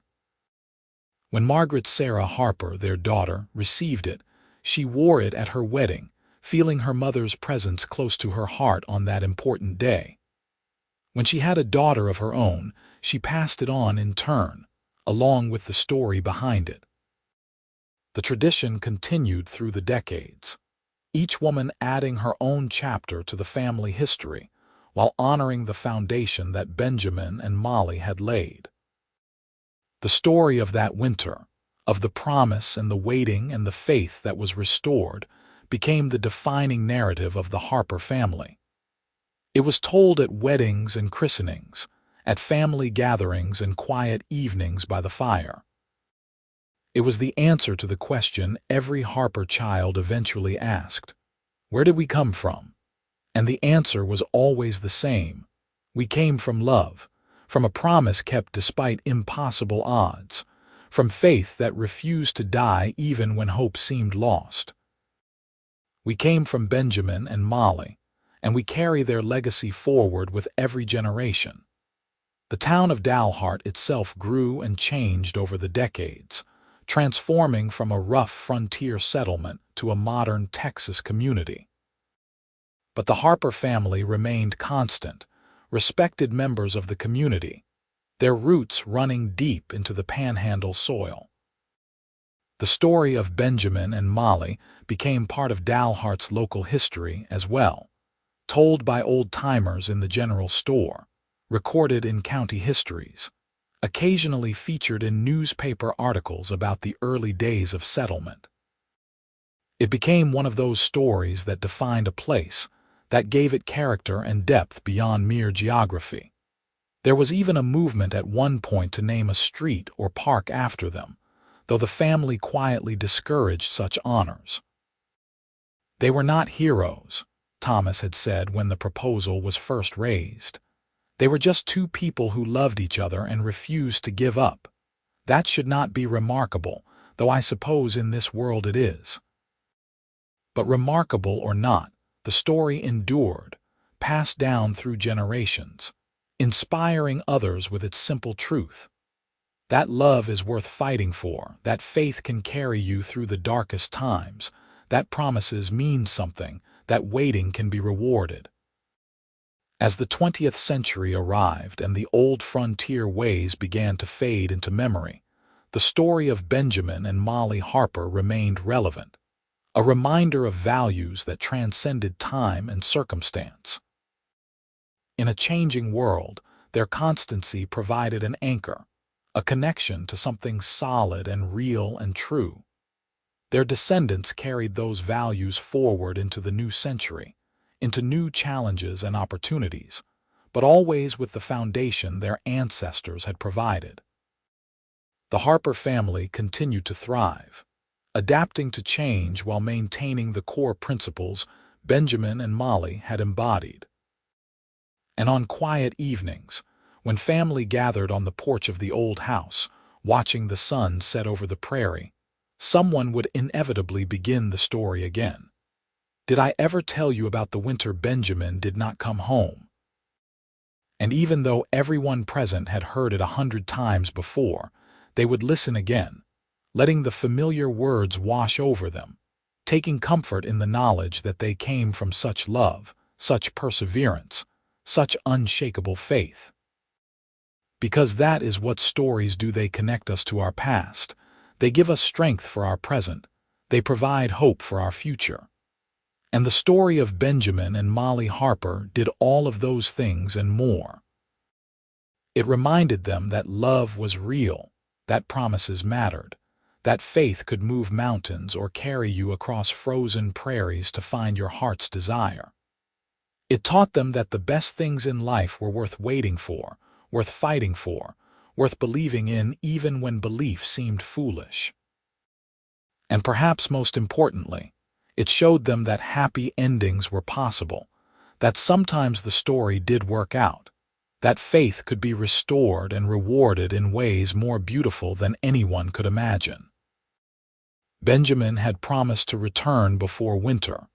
When Margaret Sarah Harper, their daughter, received it, she wore it at her wedding, feeling her mother's presence close to her heart on that important day. When she had a daughter of her own, she passed it on in turn, along with the story behind it. The tradition continued through the decades, each woman adding her own chapter to the family history, while honoring the foundation that Benjamin and Molly had laid. The story of that winter, of the promise and the waiting and the faith that was restored, became the defining narrative of the Harper family. It was told at weddings and christenings, at family gatherings and quiet evenings by the fire. It was the answer to the question every Harper child eventually asked, "Where did we come from?" And the answer was always the same. We came from love, from a promise kept despite impossible odds, from faith that refused to die even when hope seemed lost. We came from Benjamin and Molly, and we carry their legacy forward with every generation. The town of Dalhart itself grew and changed over the decades, transforming from a rough frontier settlement to a modern Texas community. But the Harper family remained constant, respected members of the community, their roots running deep into the Panhandle soil. The story of Benjamin and Molly became part of Dalhart's local history as well, told by old-timers in the general store, recorded in county histories, occasionally featured in newspaper articles about the early days of settlement. It became one of those stories that defined a place, that gave it character and depth beyond mere geography. There was even a movement at one point to name a street or park after them, though the family quietly discouraged such honors. They were not heroes, Thomas had said when the proposal was first raised. They were just two people who loved each other and refused to give up. That should not be remarkable, though I suppose in this world it is. But remarkable or not, the story endured, passed down through generations, inspiring others with its simple truth. That love is worth fighting for, that faith can carry you through the darkest times, that promises mean something, that waiting can be rewarded. As the 20th century arrived and the old frontier ways began to fade into memory, the story of Benjamin and Molly Harper remained relevant, a reminder of values that transcended time and circumstance. In a changing world, their constancy provided an anchor, a connection to something solid and real and true. Their descendants carried those values forward into the new century, into new challenges and opportunities, but always with the foundation their ancestors had provided. The Harper family continued to thrive, adapting to change while maintaining the core principles Benjamin and Molly had embodied. And on quiet evenings, when family gathered on the porch of the old house, watching the sun set over the prairie, someone would inevitably begin the story again. "Did I ever tell you about the winter Benjamin did not come home?" And even though everyone present had heard it 100 times before, they would listen again, letting the familiar words wash over them, taking comfort in the knowledge that they came from such love, such perseverance, such unshakable faith. Because that is what stories do. They connect us to our past, they give us strength for our present, they provide hope for our future. And the story of Benjamin and Molly Harper did all of those things and more. It reminded them that love was real, that promises mattered, that faith could move mountains or carry you across frozen prairies to find your heart's desire. It taught them that the best things in life were worth waiting for, worth fighting for, worth believing in even when belief seemed foolish. And perhaps most importantly, it showed them that happy endings were possible, that sometimes the story did work out, that faith could be restored and rewarded in ways more beautiful than anyone could imagine. Benjamin had promised to return before winter,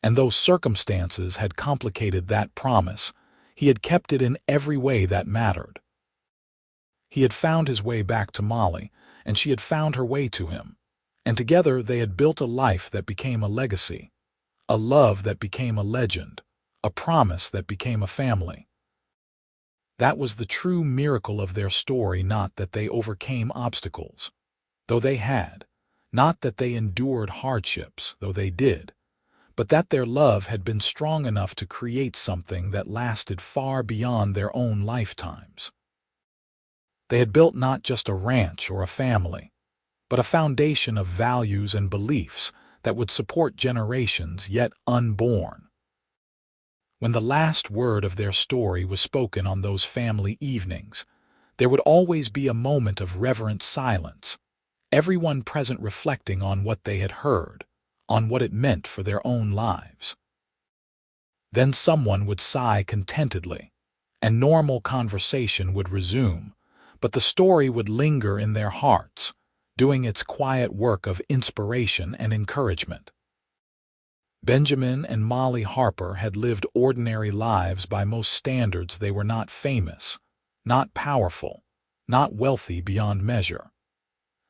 and though circumstances had complicated that promise, he had kept it in every way that mattered. He had found his way back to Molly, and she had found her way to him, and together they had built a life that became a legacy, a love that became a legend, a promise that became a family. That was the true miracle of their story, not that they overcame obstacles, though they had, not that they endured hardships, though they did, but that their love had been strong enough to create something that lasted far beyond their own lifetimes. They had built not just a ranch or a family, but a foundation of values and beliefs that would support generations yet unborn. When the last word of their story was spoken on those family evenings, there would always be a moment of reverent silence, everyone present reflecting on what they had heard, on what it meant for their own lives. Then someone would sigh contentedly, and normal conversation would resume, but the story would linger in their hearts, doing its quiet work of inspiration and encouragement. Benjamin and Molly Harper had lived ordinary lives by most standards. They were not famous, not powerful, not wealthy beyond measure.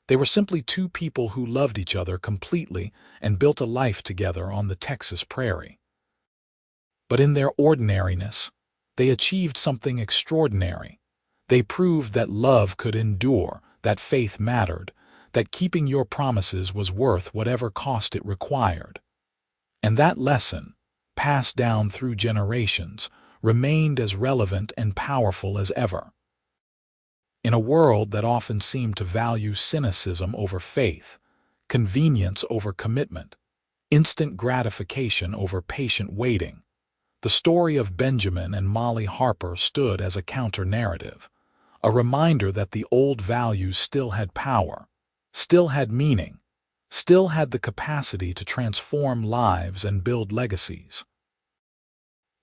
They were simply two people who loved each other completely and built a life together on the Texas prairie. But in their ordinariness, they achieved something extraordinary. They proved that love could endure, that faith mattered, that keeping your promises was worth whatever cost it required. And that lesson, passed down through generations, remained as relevant and powerful as ever. In a world that often seemed to value cynicism over faith, convenience over commitment, instant gratification over patient waiting, the story of Benjamin and Molly Harper stood as a counter-narrative, a reminder that the old values still had power, still had meaning, still had the capacity to transform lives and build legacies.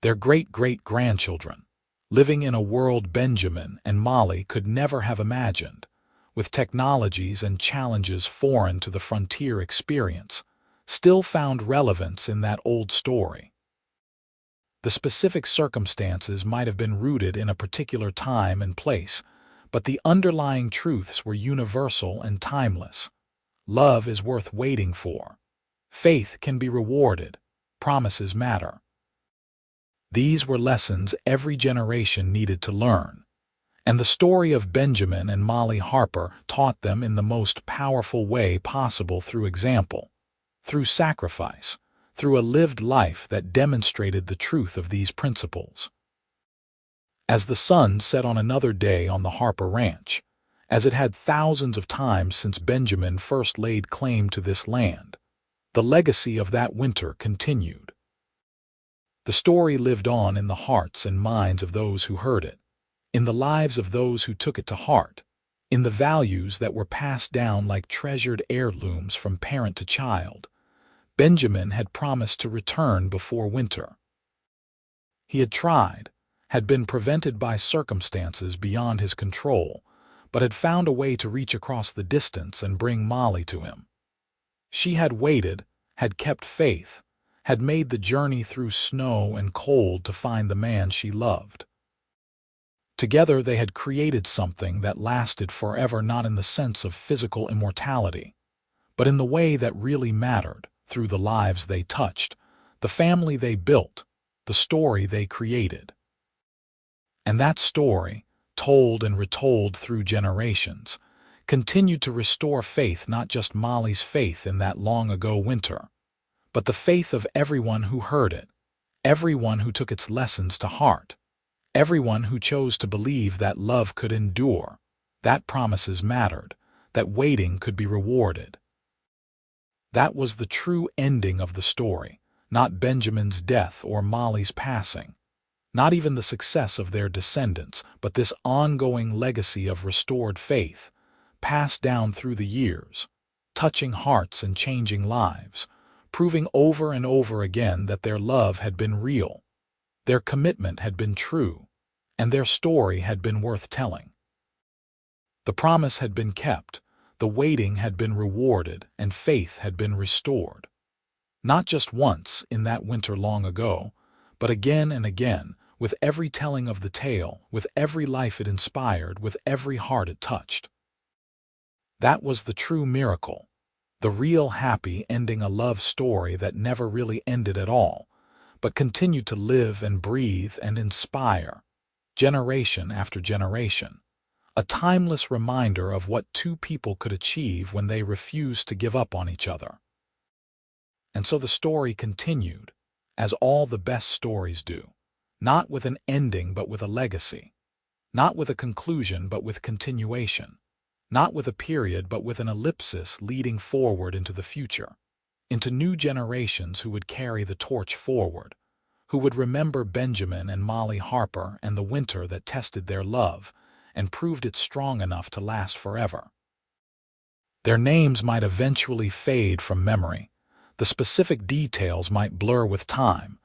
Their great-great-grandchildren, living in a world Benjamin and Molly could never have imagined, with technologies and challenges foreign to the frontier experience, still found relevance in that old story. The specific circumstances might have been rooted in a particular time and place, but the underlying truths were universal and timeless. Love is worth waiting for. Faith can be rewarded. Promises matter. These were lessons every generation needed to learn, and the story of Benjamin and Molly Harper taught them in the most powerful way possible, through example, through sacrifice, through a lived life that demonstrated the truth of these principles. As the sun set on another day on the Harper Ranch, as it had thousands of times since Benjamin first laid claim to this land, the legacy of that winter continued. The story lived on in the hearts and minds of those who heard it, in the lives of those who took it to heart, in the values that were passed down like treasured heirlooms from parent to child. Benjamin had promised to return before winter. He had tried, had been prevented by circumstances beyond his control, but had found a way to reach across the distance and bring Molly to him. She had waited, had kept faith, had made the journey through snow and cold to find the man she loved. Together they had created something that lasted forever, not in the sense of physical immortality, but in the way that really mattered, through the lives they touched, the family they built, the story they created. And that story, told and retold through generations, continued to restore faith, not just Molly's faith in that long-ago winter, but the faith of everyone who heard it, everyone who took its lessons to heart, everyone who chose to believe that love could endure, that promises mattered, that waiting could be rewarded. That was the true ending of the story, not Benjamin's death or Molly's passing, not even the success of their descendants, but this ongoing legacy of restored faith, passed down through the years, touching hearts and changing lives, proving over and over again that their love had been real, their commitment had been true, and their story had been worth telling. The promise had been kept, the waiting had been rewarded, and faith had been restored. Not just once in that winter long ago, but again and again, with every telling of the tale, with every life it inspired, with every heart it touched. That was the true miracle, the real happy ending, a love story that never really ended at all, but continued to live and breathe and inspire, generation after generation. A timeless reminder of what two people could achieve when they refused to give up on each other. And so the story continued, as all the best stories do, not with an ending but with a legacy, not with a conclusion but with continuation, not with a period but with an ellipsis leading forward into the future, into new generations who would carry the torch forward, who would remember Benjamin and Molly Harper and the winter that tested their love and proved it strong enough to last forever. Their names might eventually fade from memory, the specific details might blur with time,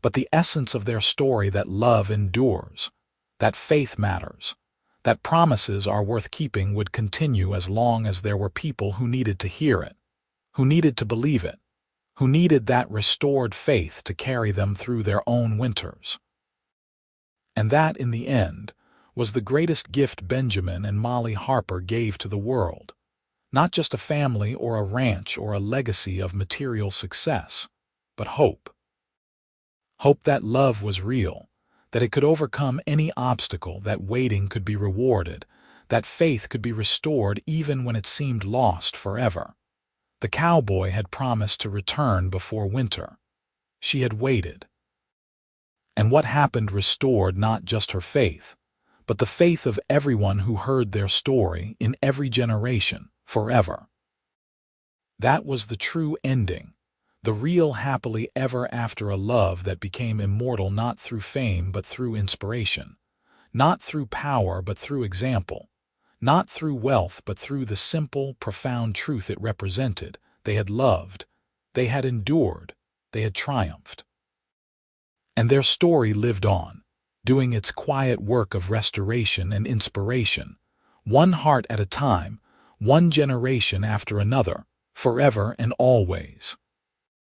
but the essence of their story, that love endures, that faith matters, that promises are worth keeping, would continue as long as there were people who needed to hear it, who needed to believe it, who needed that restored faith to carry them through their own winters. And that, in the end, was the greatest gift Benjamin and Molly Harper gave to the world. Not just a family or a ranch or a legacy of material success, but hope. Hope that love was real, that it could overcome any obstacle, that waiting could be rewarded, that faith could be restored even when it seemed lost forever. The cowboy had promised to return before winter. She had waited. And what happened restored not just her faith, but the faith of everyone who heard their story in every generation, forever. That was the true ending, the real happily ever after, a love that became immortal not through fame but through inspiration, not through power but through example, not through wealth but through the simple, profound truth it represented. They had loved, they had endured, they had triumphed. And their story lived on, doing its quiet work of restoration and inspiration, one heart at a time, one generation after another, forever and always.